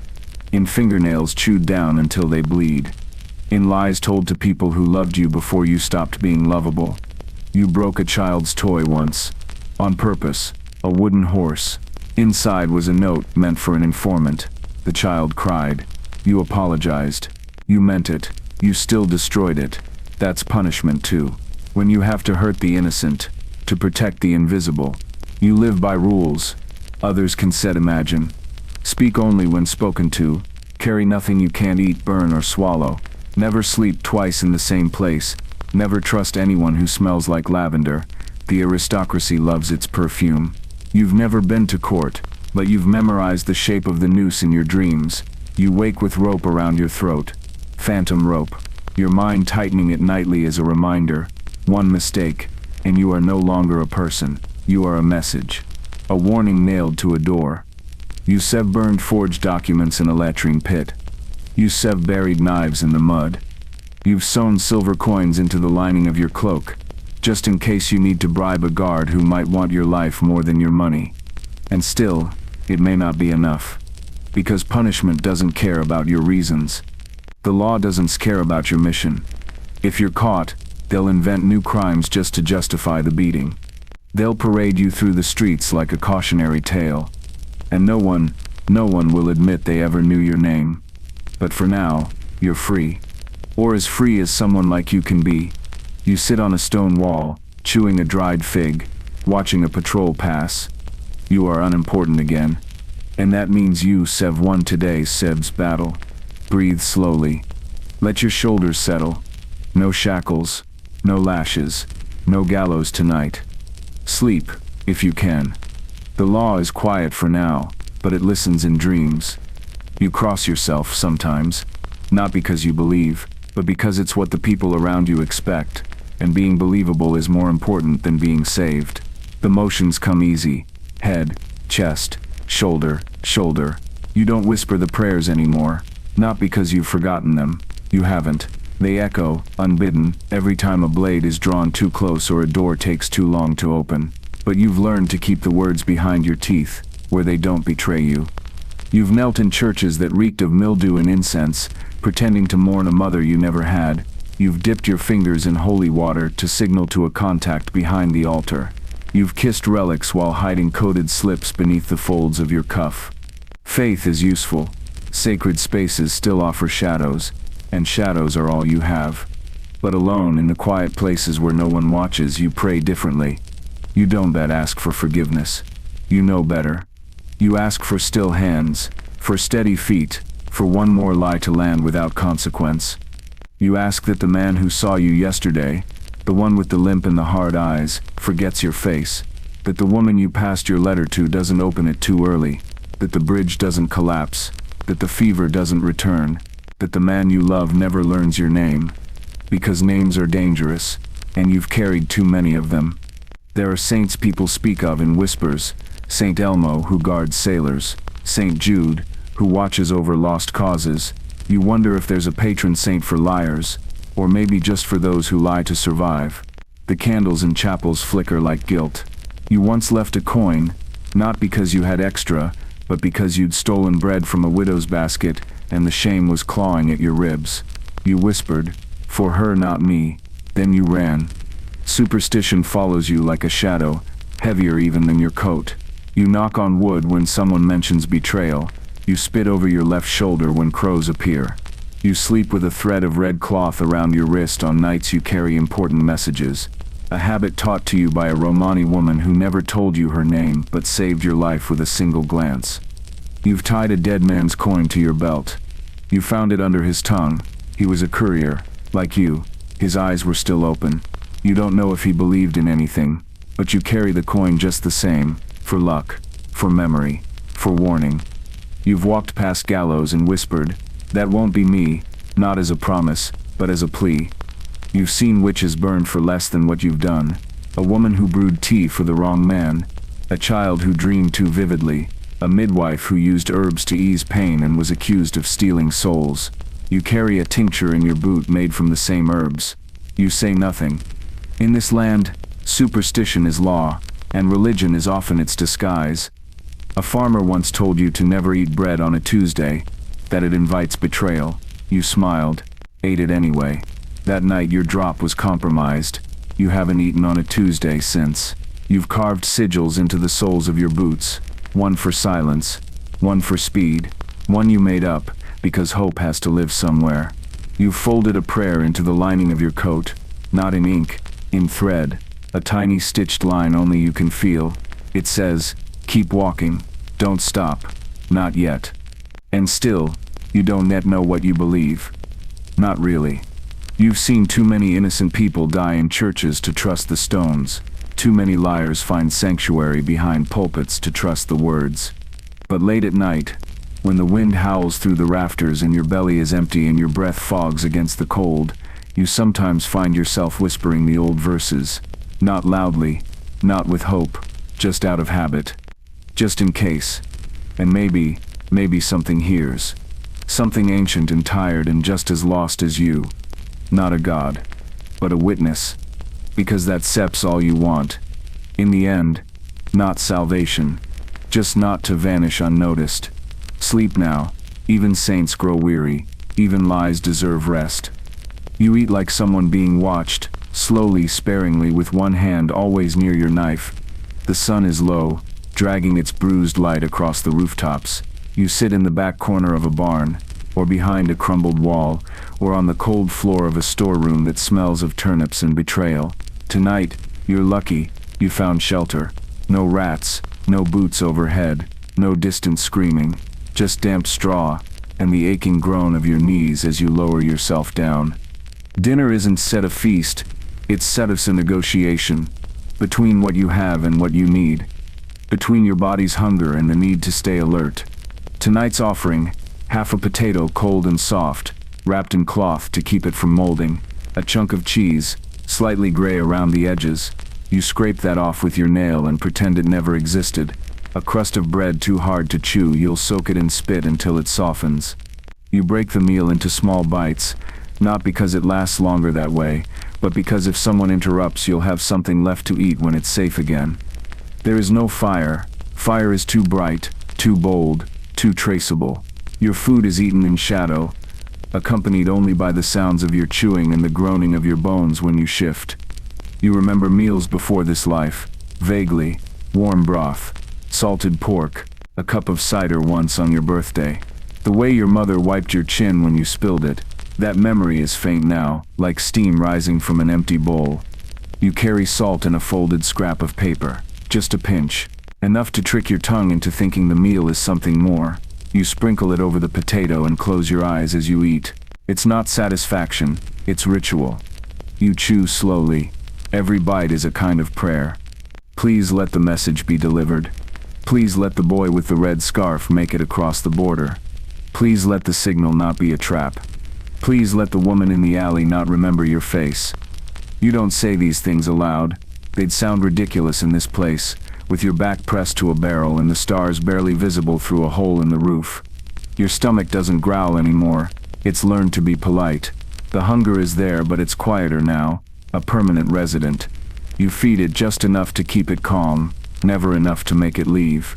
In fingernails chewed down until they bleed. In lies told to people who loved you before you stopped being lovable. You broke a child's toy once. On purpose. A wooden horse. Inside was a note meant for an informant. The child cried. You apologized. You meant it. You still destroyed it. That's punishment too. When you have to hurt the innocent, to protect the invisible. You live by rules. Others can imagine. Speak only when spoken to. Carry nothing you can't eat, burn, or swallow. Never sleep twice in the same place. Never trust anyone who smells like lavender. The aristocracy loves its perfume. You've never been to court, but you've memorized the shape of the noose in your dreams. You wake with rope around your throat. Phantom rope. Your mind tightening it nightly as a reminder. One mistake, and you are no longer a person. You are a message. A warning nailed to a door. You've burned forged documents in a latrine pit. You've buried knives in the mud. You've sewn silver coins into the lining of your cloak, just in case you need to bribe a guard who might want your life more than your money. And still, it may not be enough. Because punishment doesn't care about your reasons. The law doesn't care about your mission. If you're caught, they'll invent new crimes just to justify the beating. They'll parade you through the streets like a cautionary tale. And no one will admit they ever knew your name. But for now, you're free. Or as free as someone like you can be. You sit on a stone wall, chewing a dried fig, watching a patrol pass. You are unimportant again. And that means you've won today's battle. Breathe slowly. Let your shoulders settle. No shackles, no lashes, no gallows tonight. Sleep, if you can. The law is quiet for now, but it listens in dreams. You cross yourself sometimes, not because you believe, but because it's what the people around you expect, and being believable is more important than being saved. The motions come easy. Head, chest, shoulder, shoulder. You don't whisper the prayers anymore. Not because you've forgotten them. You haven't. They echo, unbidden, every time a blade is drawn too close or a door takes too long to open. But you've learned to keep the words behind your teeth, where they don't betray you. You've knelt in churches that reeked of mildew and incense, pretending to mourn a mother you never had. You've dipped your fingers in holy water to signal to a contact behind the altar. You've kissed relics while hiding coded slips beneath the folds of your cuff. Faith is useful. Sacred spaces still offer shadows, and shadows are all you have. But alone in the quiet places where no one watches, you pray differently. You don't ask for forgiveness. You know better. You ask for still hands, for steady feet, for one more lie to land without consequence. You ask that the man who saw you yesterday, the one with the limp and the hard eyes, forgets your face, that the woman you passed your letter to doesn't open it too early, that the bridge doesn't collapse, that the fever doesn't return, that the man you love never learns your name. Because names are dangerous, and you've carried too many of them. There are saints people speak of in whispers, Saint Elmo who guards sailors, Saint Jude who watches over lost causes. You wonder if there's a patron saint for liars, or maybe just for those who lie to survive. The candles in chapels flicker like guilt. You once left a coin, not because you had extra, but because you'd stolen bread from a widow's basket, and the shame was clawing at your ribs. You whispered, "For her, not me." Then you ran. Superstition follows you like a shadow, heavier even than your coat. You knock on wood when someone mentions betrayal. You spit over your left shoulder when crows appear. You sleep with a thread of red cloth around your wrist on nights you carry important messages. A habit taught to you by a Romani woman who never told you her name but saved your life with a single glance. You've tied a dead man's coin to your belt. You found it under his tongue. He was a courier, like you. His eyes were still open. You don't know if he believed in anything, but you carry the coin just the same, for luck, for memory, for warning. You've walked past gallows and whispered, "That won't be me," not as a promise, but as a plea. You've seen witches burned for less than what you've done. A woman who brewed tea for the wrong man. A child who dreamed too vividly. A midwife who used herbs to ease pain and was accused of stealing souls. You carry a tincture in your boot made from the same herbs. You say nothing. In this land, superstition is law, and religion is often its disguise. A farmer once told you to never eat bread on a Tuesday, that it invites betrayal. You smiled, ate it anyway. That night your drop was compromised. You haven't eaten on a Tuesday since. You've carved sigils into the soles of your boots, one for silence, one for speed, one you made up, because hope has to live somewhere. You've folded a prayer into the lining of your coat, not in ink, in thread, a tiny stitched line only you can feel. It says, "Keep walking, don't stop, not yet." And still, you don't yet know what you believe. Not really. You've seen too many innocent people die in churches to trust the stones. Too many liars find sanctuary behind pulpits to trust the words. But late at night, when the wind howls through the rafters and your belly is empty and your breath fogs against the cold, you sometimes find yourself whispering the old verses. Not loudly, not with hope, just out of habit. Just in case. And maybe something hears. Something ancient and tired and just as lost as you. Not a god, but a witness. Because that sep's all you want. In the end, not salvation. Just not to vanish unnoticed. Sleep now. Even saints grow weary. Even lies deserve rest. You eat like someone being watched, slowly, sparingly, with one hand always near your knife. The sun is low, dragging its bruised light across the rooftops. You sit in the back corner of a barn, or behind a crumbled wall, or on the cold floor of a storeroom that smells of turnips and betrayal. Tonight, you're lucky, you found shelter. No rats, no boots overhead, no distant screaming, just damp straw, and the aching groan of your knees as you lower yourself down. Dinner isn't set a feast, it's set us a negotiation, between what you have and what you need, between your body's hunger and the need to stay alert. Tonight's offering, half a potato cold and soft, wrapped in cloth to keep it from molding, a chunk of cheese, slightly gray around the edges. You scrape that off with your nail and pretend it never existed. A crust of bread too hard to chew, you'll soak it in spit until it softens. You break the meal into small bites, not because it lasts longer that way, but because if someone interrupts, you'll have something left to eat when it's safe again. There is no fire. Fire is too bright, too bold, too traceable. Your food is eaten in shadow, accompanied only by the sounds of your chewing and the groaning of your bones when you shift. You remember meals before this life, vaguely, warm broth, salted pork, a cup of cider once on your birthday. The way your mother wiped your chin when you spilled it, that memory is faint now, like steam rising from an empty bowl. You carry salt in a folded scrap of paper, just a pinch, enough to trick your tongue into thinking the meal is something more. You sprinkle it over the potato and close your eyes as you eat. It's not satisfaction, it's ritual. You chew slowly. Every bite is a kind of prayer. Please let the message be delivered. Please let the boy with the red scarf make it across the border. Please let the signal not be a trap. Please let the woman in the alley not remember your face. You don't say these things aloud. They'd sound ridiculous in this place, with your back pressed to a barrel and the stars barely visible through a hole in the roof. Your stomach doesn't growl anymore. It's learned to be polite. The hunger is there, but it's quieter now, a permanent resident. You feed it just enough to keep it calm, never enough to make it leave.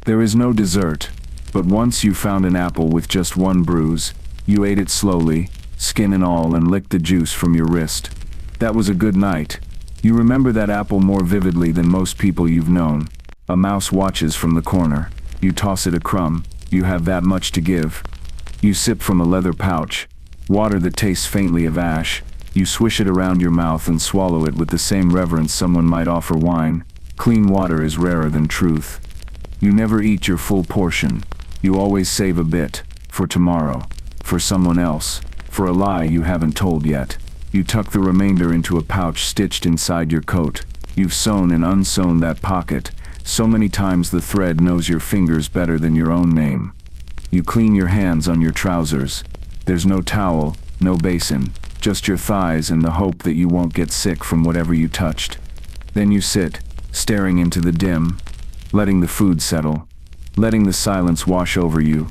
There is no dessert, but once you found an apple with just one bruise. You ate it slowly, skin and all, and licked the juice from your wrist. That was a good night. You remember that apple more vividly than most people you've known. A mouse watches from the corner. You toss it a crumb. You have that much to give. You sip from a leather pouch, water that tastes faintly of ash. You swish it around your mouth and swallow it with the same reverence someone might offer wine. Clean water is rarer than truth. You never eat your full portion. You always save a bit, for tomorrow. For someone else, for a lie you haven't told yet. You tuck the remainder into a pouch stitched inside your coat. You've sewn and unsewn that pocket, so many times the thread knows your fingers better than your own name. You clean your hands on your trousers. There's no towel, no basin, just your thighs and the hope that you won't get sick from whatever you touched. Then you sit, staring into the dim, letting the food settle, letting the silence wash over you.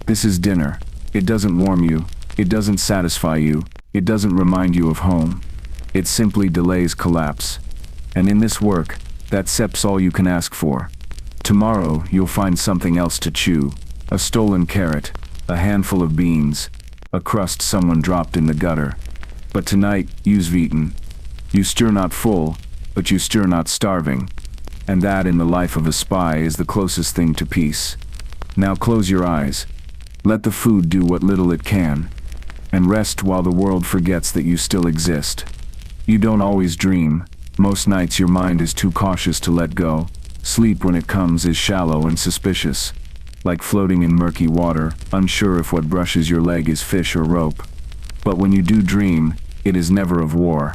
This is dinner. It doesn't warm you, it doesn't satisfy you, it doesn't remind you of home. It simply delays collapse. And in this work, that sep's all you can ask for. Tomorrow, you'll find something else to chew. A stolen carrot, a handful of beans, a crust someone dropped in the gutter. But tonight, you've eaten. You stir not full, but you stir not starving. And that in the life of a spy is the closest thing to peace. Now close your eyes. Let the food do what little it can, and rest while the world forgets that you still exist. You don't always dream. Most nights your mind is too cautious to let go. Sleep when it comes is shallow and suspicious, like floating in murky water, unsure if what brushes your leg is fish or rope. But when you do dream, it is never of war.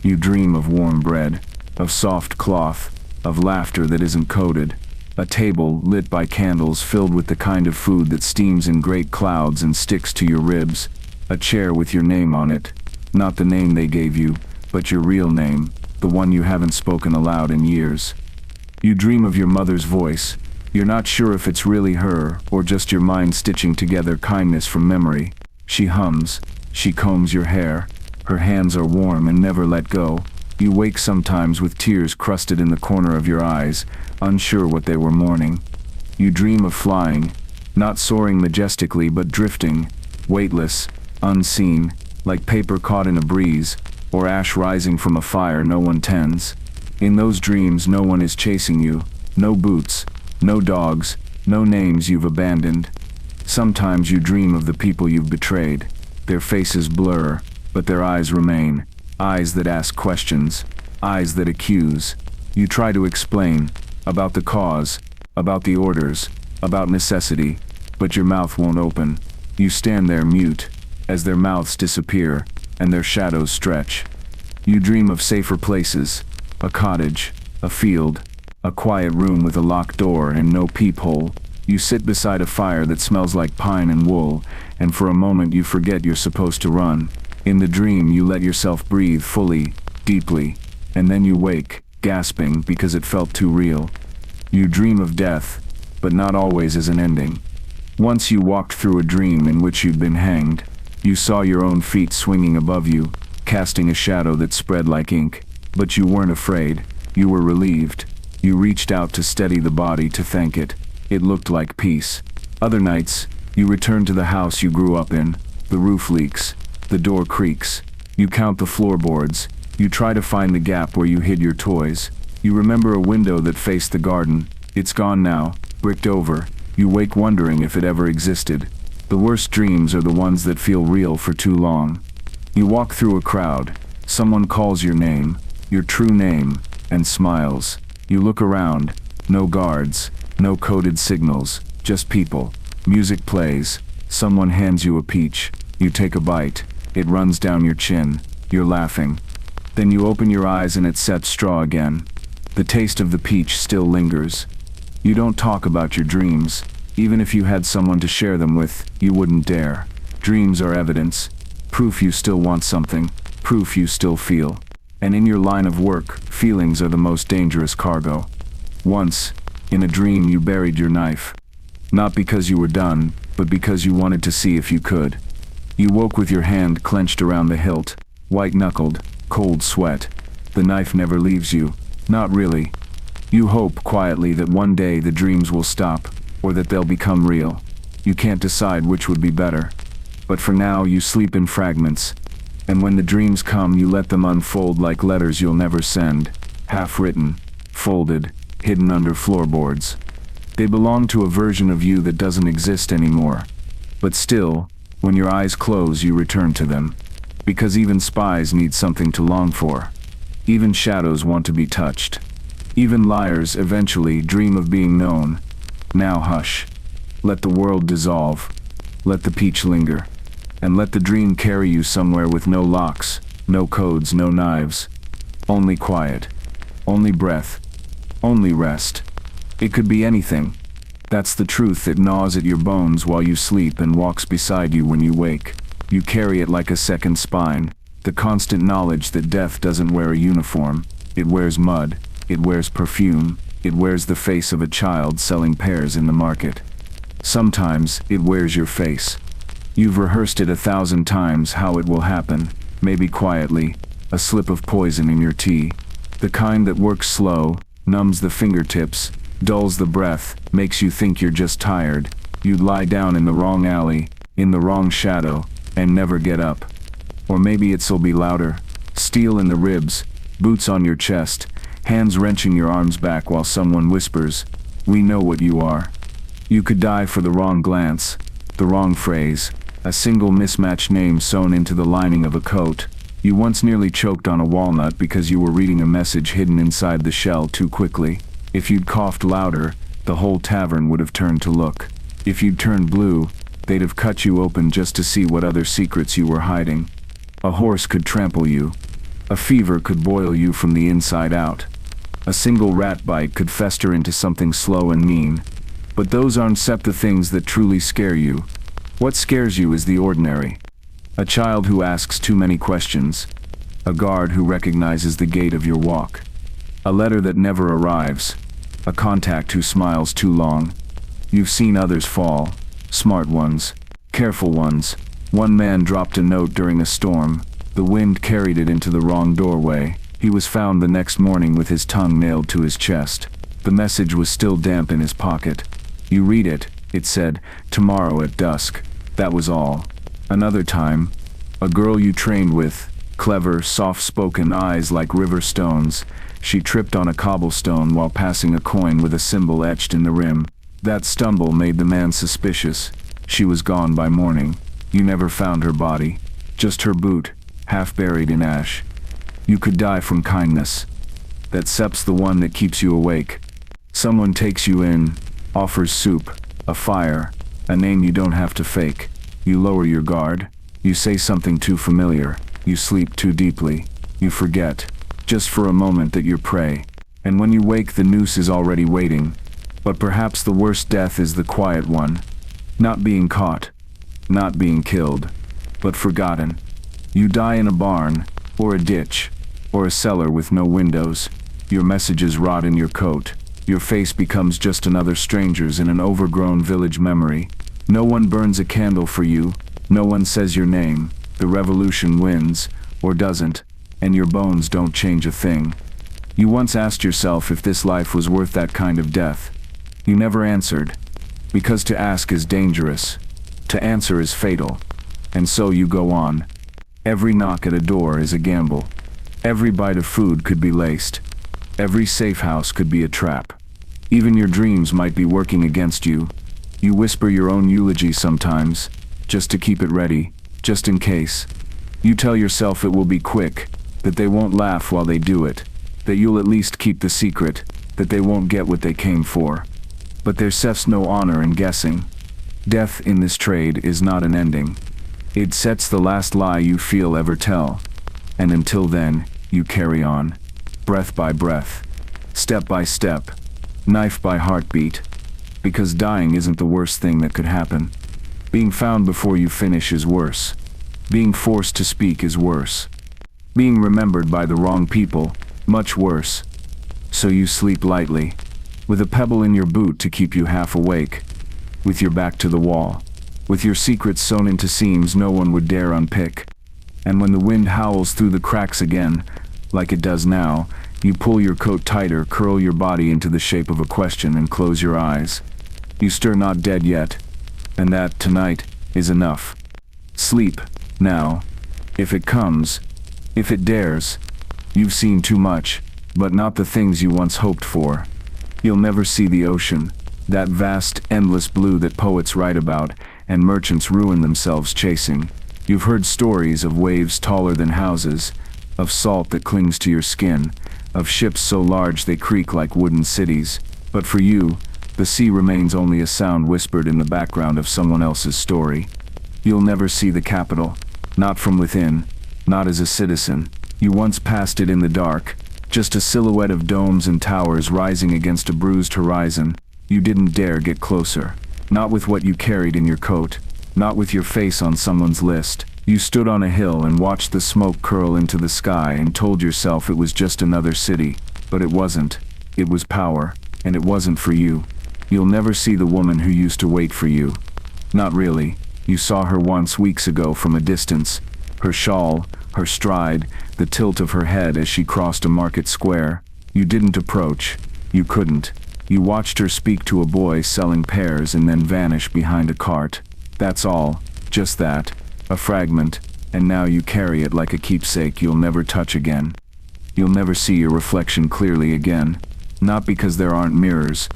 You dream of warm bread, of soft cloth, of laughter that isn't coded. A table lit by candles filled with the kind of food that steams in great clouds and sticks to your ribs. A chair with your name on it. Not the name they gave you, but your real name, the one you haven't spoken aloud in years. You dream of your mother's voice, You're not sure if it's really her, or just your mind stitching together kindness from memory. She hums. She combs your hair. Her hands are warm and never let go. You wake sometimes with tears crusted in the corner of your eyes, unsure what they were mourning. You dream of flying, not soaring majestically but drifting, weightless, unseen, like paper caught in a breeze, or ash rising from a fire no one tends. In those dreams no one is chasing you, no boots, no dogs, no names you've abandoned. Sometimes you dream of the people you've betrayed. Their faces blur, but their eyes remain. Eyes that ask questions, eyes that accuse. You try to explain, about the cause, about the orders, about necessity, but your mouth won't open. You stand there mute, as their mouths disappear, and their shadows stretch. You dream of safer places, a cottage, a field, a quiet room with a locked door and no peephole. You sit beside a fire that smells like pine and wool, and for a moment you forget you're supposed to run. In the dream you let yourself breathe fully, deeply, and then you wake, gasping because it felt too real. You dream of death, but not always as an ending. Once you walked through a dream in which you'd been hanged. You saw your own feet swinging above you, casting a shadow that spread like ink. But you weren't afraid. You were relieved. You reached out to steady the body to thank it. It looked like peace. Other nights, you return to the house you grew up in. The roof leaks. The door creaks. You count the floorboards. You try to find the gap where you hid your toys. You remember a window that faced the garden. It's gone now, bricked over. You wake wondering if it ever existed. The worst dreams are the ones that feel real for too long. You walk through a crowd. Someone calls your name, your true name, and smiles. You look around. No guards, no coded signals, just people. Music plays. Someone hands you a peach. You take a bite. It runs down your chin. You're laughing. Then you open your eyes and it's set straw again. The taste of the peach still lingers. You don't talk about your dreams. Even if you had someone to share them with, you wouldn't dare. Dreams are evidence. Proof you still want something. Proof you still feel. And in your line of work, feelings are the most dangerous cargo. Once, in a dream you buried your knife. Not because you were done, but because you wanted to see if you could. You woke with your hand clenched around the hilt, white-knuckled, cold sweat. The knife never leaves you. Not really. You hope quietly that one day the dreams will stop, or that they'll become real. You can't decide which would be better. But for now you sleep in fragments. And when the dreams come you let them unfold like letters you'll never send. Half-written, folded, hidden under floorboards. They belong to a version of you that doesn't exist anymore. But still, when your eyes close you return to them. Because even spies need something to long for. Even shadows want to be touched. Even liars eventually dream of being known. Now hush. Let the world dissolve. Let the peach linger. And let the dream carry you somewhere with no locks, no codes, no knives. Only quiet. Only breath. Only rest. It could be anything. That's the truth that gnaws at your bones while you sleep and walks beside you when you wake. You carry it like a second spine. The constant knowledge that death doesn't wear a uniform. It wears mud. It wears perfume. It wears the face of a child selling pears in the market. Sometimes it wears your face. You've rehearsed it 1,000 times how it will happen, maybe quietly, a slip of poison in your tea. The kind that works slow, numbs the fingertips, dulls the breath, makes you think you're just tired. You'd lie down in the wrong alley, in the wrong shadow, and never get up. Or maybe it'll be louder. Steel in the ribs, boots on your chest, hands wrenching your arms back while someone whispers, "We know what you are." You could die for the wrong glance, the wrong phrase, a single mismatched name sewn into the lining of a coat. You once nearly choked on a walnut because you were reading a message hidden inside the shell too quickly. If you'd coughed louder, the whole tavern would have turned to look. If you'd turned blue, they'd have cut you open just to see what other secrets you were hiding. A horse could trample you. A fever could boil you from the inside out. A single rat bite could fester into something slow and mean. But those aren't the things that truly scare you. What scares you is the ordinary. A child who asks too many questions. A guard who recognizes the gait of your walk. A letter that never arrives. a contact who smiles too long. You've seen others fall, smart ones, careful ones. One man dropped a note during a storm. The wind carried it into the wrong doorway. He was found the next morning with his tongue nailed to his chest. The message was still damp in his pocket. You read it, it said, tomorrow at dusk. That was all. Another time, a girl you trained with, clever, soft-spoken eyes like river stones. She tripped on a cobblestone while passing a coin with a symbol etched in the rim. That stumble made the man suspicious. She was gone by morning. You never found her body. Just her boot, half buried in ash. You could die from kindness. That sep's the one that keeps you awake. Someone takes you in, offers soup, a fire, a name you don't have to fake. You lower your guard. You say something too familiar. You sleep too deeply. You forget, just for a moment, that you're prey. And when you wake, the noose is already waiting. But perhaps the worst death is the quiet one. Not being caught. Not being killed. But forgotten. You die in a barn, or a ditch, or a cellar with no windows. Your messages rot in your coat. Your face becomes just another stranger's in an overgrown village memory. No one burns a candle for you. No one says your name. The revolution wins, or doesn't, and your bones don't change a thing. You once asked yourself if this life was worth that kind of death. You never answered, because to ask is dangerous. To answer is fatal. And so you go on. Every knock at a door is a gamble. Every bite of food could be laced. Every safe house could be a trap. Even your dreams might be working against you. You whisper your own eulogy sometimes, just to keep it ready, just in case. You tell yourself it will be quick, that they won't laugh while they do it, that you'll at least keep the secret, that they won't get what they came for. But there's no honor in guessing. Death in this trade is not an ending. It sets the last lie you feel ever tell. And until then, you carry on. Breath by breath. Step by step. Knife by heartbeat. Because dying isn't the worst thing that could happen. Being found before you finish is worse. Being forced to speak is worse. Being remembered by the wrong people, much worse. So you sleep lightly, with a pebble in your boot to keep you half awake, with your back to the wall, with your secrets sewn into seams no one would dare unpick. And when the wind howls through the cracks again, like it does now, you pull your coat tighter, curl your body into the shape of a question, and close your eyes. You stir, not dead yet, and that, tonight, is enough. Sleep, now. If it comes, if it dares. You've seen too much, but not the things you once hoped for. You'll never see the ocean, that vast, endless blue that poets write about and merchants ruin themselves chasing. You've heard stories of waves taller than houses, of salt that clings to your skin, of ships so large they creak like wooden cities. But for you, the sea remains only a sound whispered in the background of someone else's story. You'll never see the capital, not from within, not as a citizen. You once passed it in the dark, just a silhouette of domes and towers rising against a bruised horizon. You didn't dare get closer, not with what you carried in your coat, not with your face on someone's list. You stood on a hill and watched the smoke curl into the sky and told yourself it was just another city. But it wasn't. It was power, and it wasn't for you. You'll never see the woman who used to wait for you. Not really. You saw her once, weeks ago, from a distance. Her shawl, her stride, the tilt of her head as she crossed a market square. You didn't approach. You couldn't. You watched her speak to a boy selling pears and then vanish behind a cart. That's all. Just that. A fragment. And now you carry it like a keepsake you'll never touch again. You'll never see your reflection clearly again. Not because there aren't mirrors.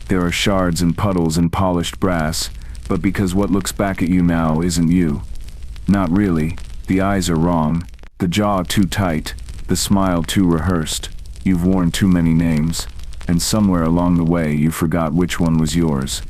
There are shards and puddles and polished brass, but because what looks back at you now isn't you. Not really. The eyes are wrong. The jaw too tight. The smile too rehearsed. You've worn too many names. And somewhere along the way you forgot which one was yours.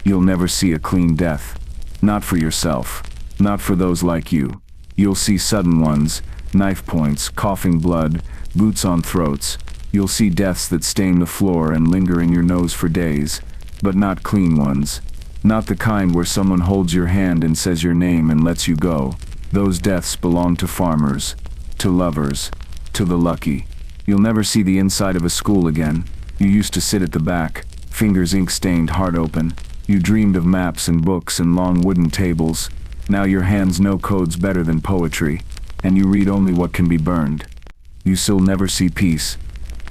You'll never see a clean death. Not for yourself. Not for those like you. You'll see sudden ones, knife points, coughing blood, boots on throats. You'll see deaths that stain the floor and linger in your nose for days, but not clean ones. Not the kind where someone holds your hand and says your name and lets you go. Those deaths belong to farmers, to lovers, to the lucky. You'll never see the inside of a school again. You used to sit at the back, fingers ink-stained, heart open. You dreamed of maps and books and long wooden tables. Now your hands know codes better than poetry, and you read only what can be burned. You still never see peace.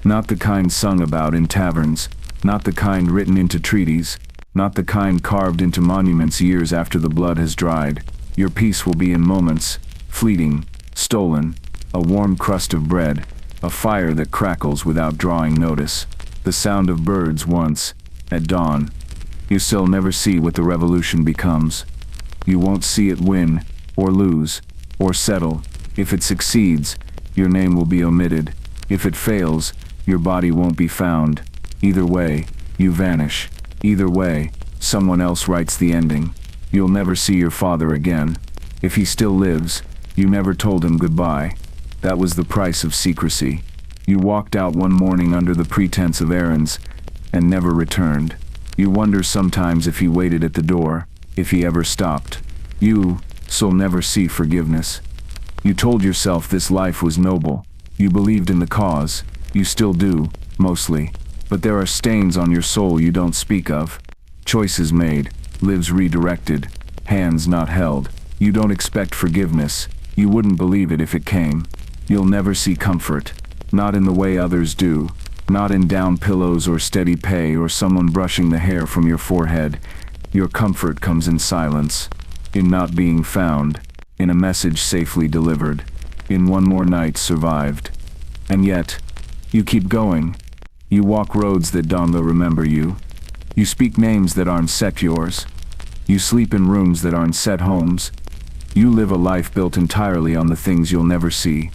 Not the kind sung about in taverns, not the kind written into treaties, not the kind carved into monuments years after the blood has dried. Your peace will be in moments, fleeting, stolen, a warm crust of bread, a fire that crackles without drawing notice, the sound of birds once, at dawn. You still never see what the revolution becomes. You won't see it win, or lose, or settle. If it succeeds, your name will be omitted. If it fails, your body won't be found. Either way, you vanish. Either way, someone else writes the ending. You'll never see your father again. If he still lives, you never told him goodbye. That was the price of secrecy. You walked out one morning under the pretense of errands, and never returned. You wonder sometimes if he waited at the door, if he ever stopped. You'll never see forgiveness. You told yourself this life was noble. You believed in the cause. You still do, mostly. But there are stains on your soul you don't speak of. Choices made, lives redirected, hands not held. You don't expect forgiveness. You wouldn't believe it if it came. You'll never see comfort. Not in the way others do. Not in down pillows or steady pay or someone brushing the hair from your forehead. Your comfort comes in silence. In not being found. In a message safely delivered. In one more night survived. And yet, you keep going. You walk roads that don't remember you. You speak names that aren't set yours. You sleep in rooms that aren't set homes. You live a life built entirely on the things you'll never see.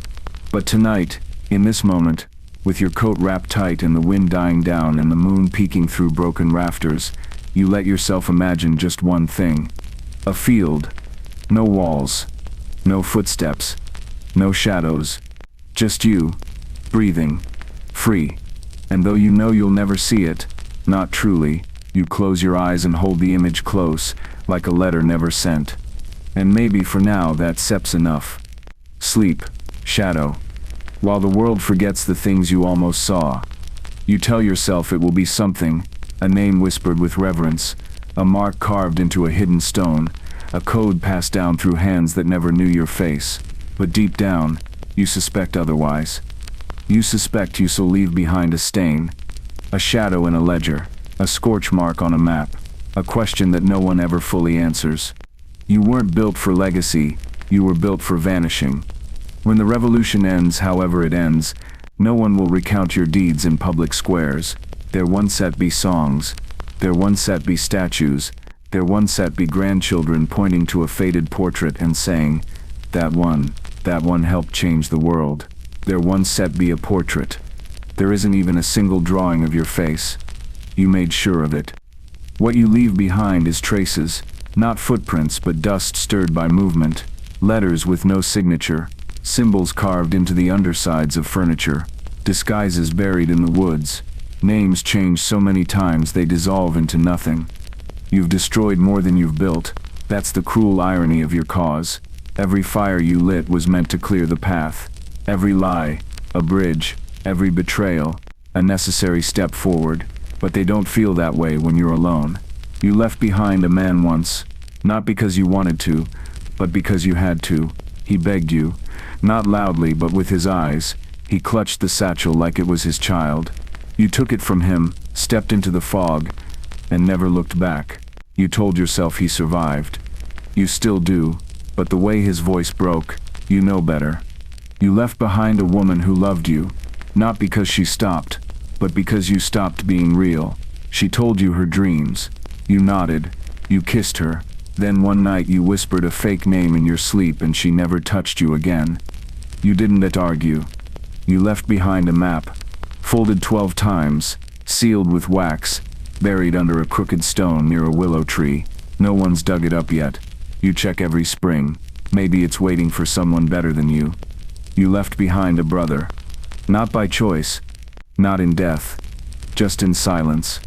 But tonight, in this moment, with your coat wrapped tight and the wind dying down and the moon peeking through broken rafters, you let yourself imagine just one thing. A field. No walls. No footsteps. No shadows. Just you. Breathing. Free. And though you know you'll never see it, not truly, you close your eyes and hold the image close, like a letter never sent. And maybe for now that's enough. Sleep. Shadow. While the world forgets the things you almost saw, you tell yourself it will be something, a name whispered with reverence, a mark carved into a hidden stone, a code passed down through hands that never knew your face. But deep down, you suspect otherwise. You suspect you shall leave behind a stain, a shadow in a ledger, a scorch mark on a map, a question that no one ever fully answers. You weren't built for legacy, you were built for vanishing. When the revolution ends, however it ends, no one will recount your deeds in public squares. There won't set be songs, there won't set be statues, there won't set be grandchildren pointing to a faded portrait and saying, that one helped change the world. There won't set be a portrait. There isn't even a single drawing of your face. You made sure of it. What you leave behind is traces, not footprints but dust stirred by movement, letters with no signature, symbols carved into the undersides of furniture, disguises buried in the woods, names changed so many times they dissolve into nothing. You've destroyed more than you've built. That's the cruel irony of your cause. Every fire you lit was meant to clear the path. Every lie, a bridge, every betrayal, a necessary step forward. But they don't feel that way when you're alone. You left behind a man once, not because you wanted to, but because you had to. He begged you, not loudly but with his eyes. He clutched the satchel like it was his child. You took it from him, stepped into the fog, and never looked back. You told yourself he survived. You still do, but the way his voice broke, you know better. You left behind a woman who loved you, not because she stopped, but because you stopped being real. She told you her dreams. You nodded. You kissed her. Then one night you whispered a fake name in your sleep and she never touched you again. You didn't argue. You left behind a map, folded 12 times, sealed with wax, buried under a crooked stone near a willow tree. No one's dug it up yet. You check every spring. Maybe it's waiting for someone better than you. You left behind a brother. Not by choice. Not in death. Just in silence.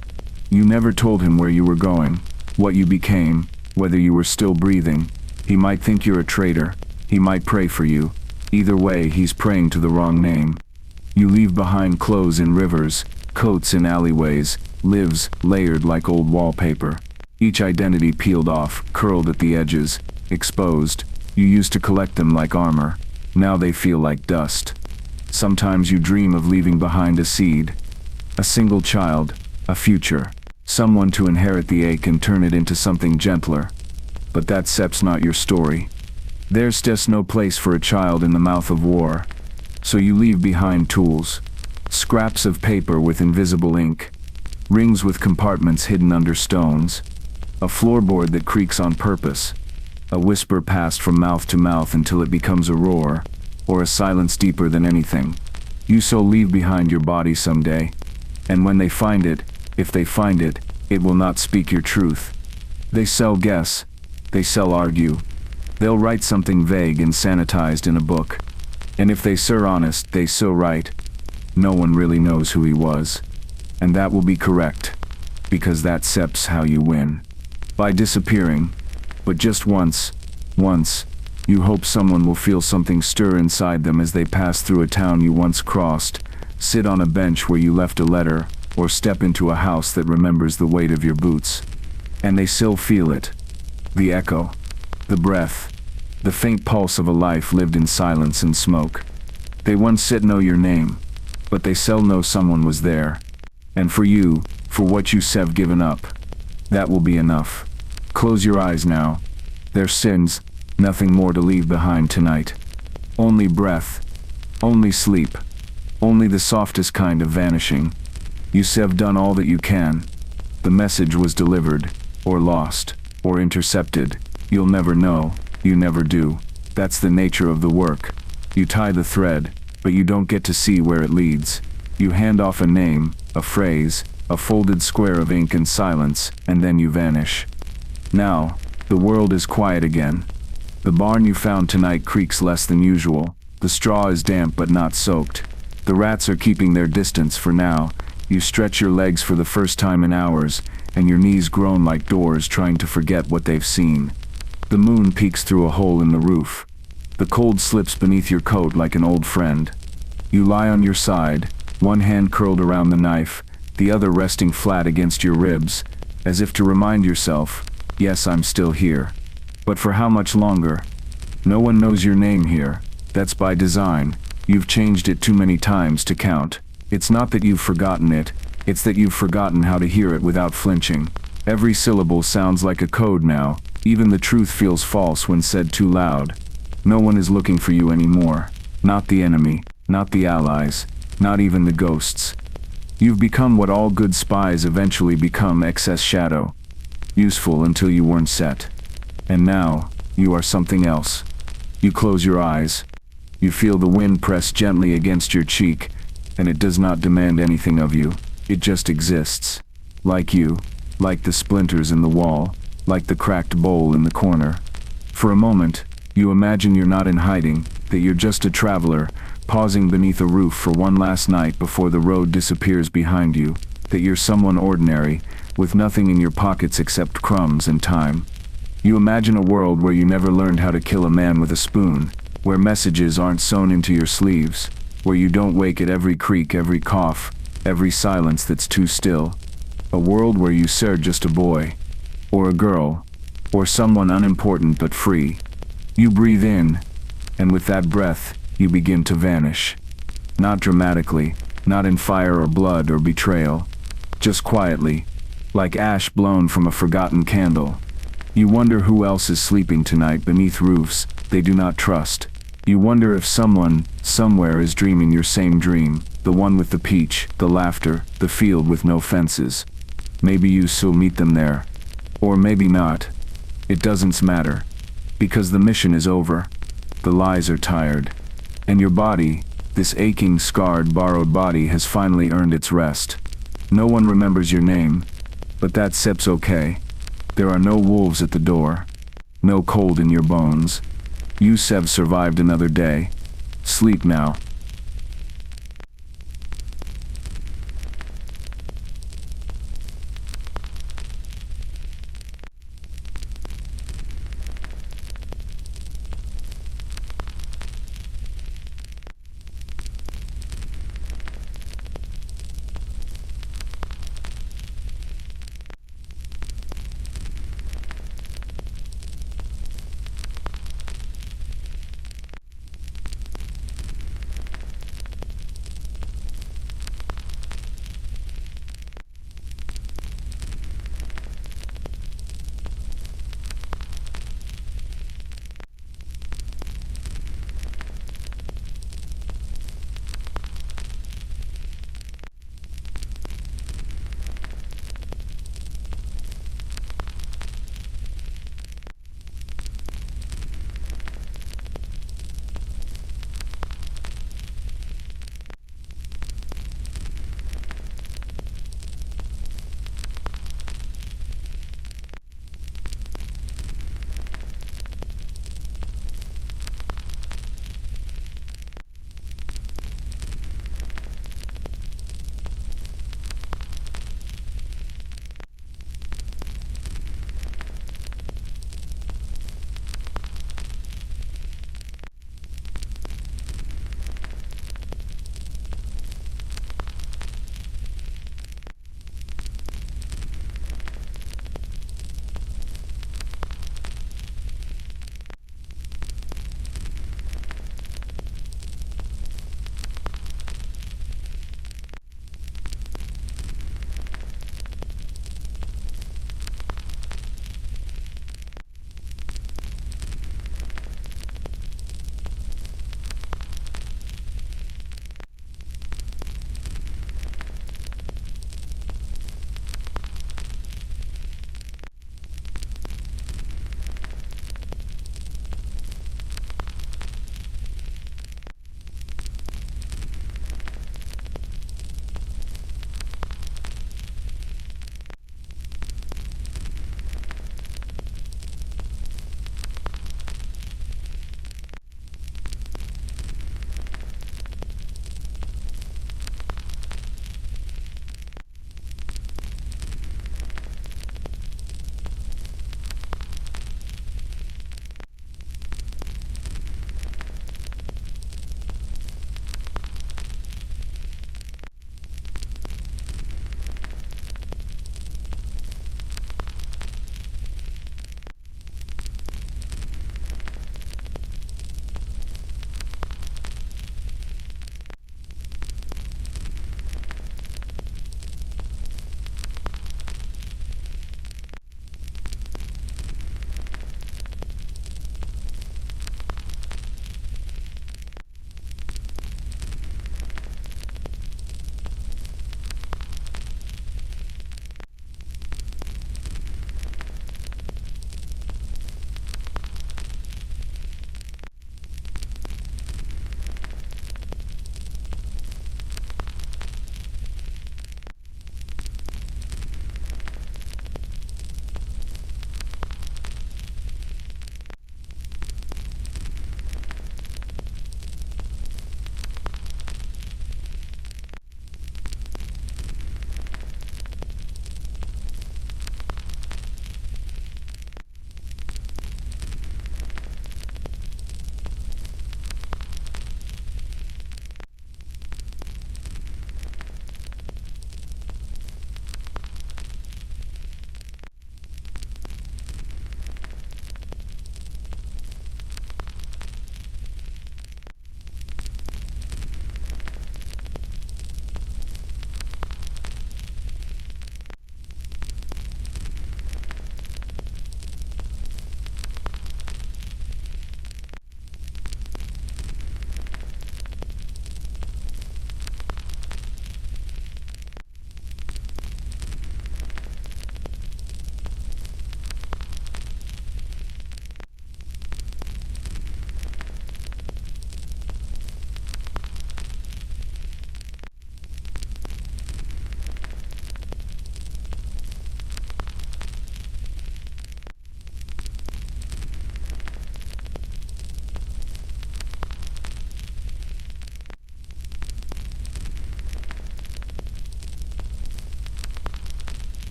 You never told him where you were going, what you became, whether you were still breathing. He might think you're a traitor. He might pray for you. Either way, he's praying to the wrong name. You leave behind clothes in rivers, Coats in alleyways, lives layered like old wallpaper. Each identity peeled off, curled at the edges, exposed. You used to collect them like armor. Now they feel like dust. Sometimes you dream of leaving behind a seed. A single child, a future. Someone to inherit the ache and turn it into something gentler. But that SEP's not your story. There's just no place for a child in the mouth of war. So you leave behind tools. Scraps of paper with invisible ink. Rings with compartments hidden under stones. A floorboard that creaks on purpose. A whisper passed from mouth to mouth until it becomes a roar, or a silence deeper than anything. You so leave behind your body someday. And when they find it, if they find it, it will not speak your truth. They sell guess. They sell argue. They'll write something vague and sanitized in a book. And if they so honest, they so right. No one really knows who he was. And that will be correct. Because that SEP's how you win. By disappearing. But just once, you hope someone will feel something stir inside them as they pass through a town you once crossed, sit on a bench where you left a letter, or step into a house that remembers the weight of your boots. And they still feel it. The echo. The breath. The faint pulse of a life lived in silence and smoke. They once said know your name, but they still know someone was there. And for you, for what you have given up, that will be enough. Close your eyes now. Their sins, nothing more to leave behind tonight. Only breath. Only sleep. Only the softest kind of vanishing. You have done all that you can. The message was delivered, or lost, or intercepted. You'll never know. You never do. That's the nature of the work. You tie the thread, but you don't get to see where it leads. You hand off a name, a phrase, a folded square of ink and silence, and then you vanish. Now, the world is quiet again. The barn you found tonight creaks less than usual. The straw is damp but not soaked. The rats are keeping their distance for now. You stretch your legs for the first time in hours, and your knees groan like doors trying to forget what they've seen. The moon peeks through a hole in the roof. The cold slips beneath your coat like an old friend. You lie on your side, one hand curled around the knife, the other resting flat against your ribs, as if to remind yourself, yes, I'm still here. But for how much longer? No one knows your name here. That's by design. You've changed it too many times to count. It's not that you've forgotten it, it's that you've forgotten how to hear it without flinching. Every syllable sounds like a code now. Even the truth feels false when said too loud. No one is looking for you anymore. Not the enemy, not the allies, not even the ghosts. You've become what all good spies eventually become, excess shadow. Useful until you weren't set. And now, you are something else. You close your eyes. You feel the wind press gently against your cheek, and it does not demand anything of you. It just exists. Like you, like the splinters in the wall, like the cracked bowl in the corner. For a moment, you imagine you're not in hiding, that you're just a traveler, pausing beneath a roof for one last night before the road disappears behind you, that you're someone ordinary, with nothing in your pockets except crumbs and time. You imagine a world where you never learned how to kill a man with a spoon, where messages aren't sewn into your sleeves, where you don't wake at every creak, every cough, every silence that's too still. A world where you are just a boy, or a girl, or someone unimportant but free. You breathe in, and with that breath, you begin to vanish. Not dramatically, not in fire or blood or betrayal, just quietly, like ash blown from a forgotten candle. You wonder who else is sleeping tonight beneath roofs they do not trust. You wonder if someone, somewhere is dreaming your same dream, the one with the peach, the laughter, the field with no fences. Maybe you still meet them there. Or maybe not. It doesn't matter. Because the mission is over. The lies are tired. And your body, this aching, scarred, borrowed body has finally earned its rest. No one remembers your name, but that SEP's okay. There are no wolves at the door. No cold in your bones. You have survived another day. Sleep now.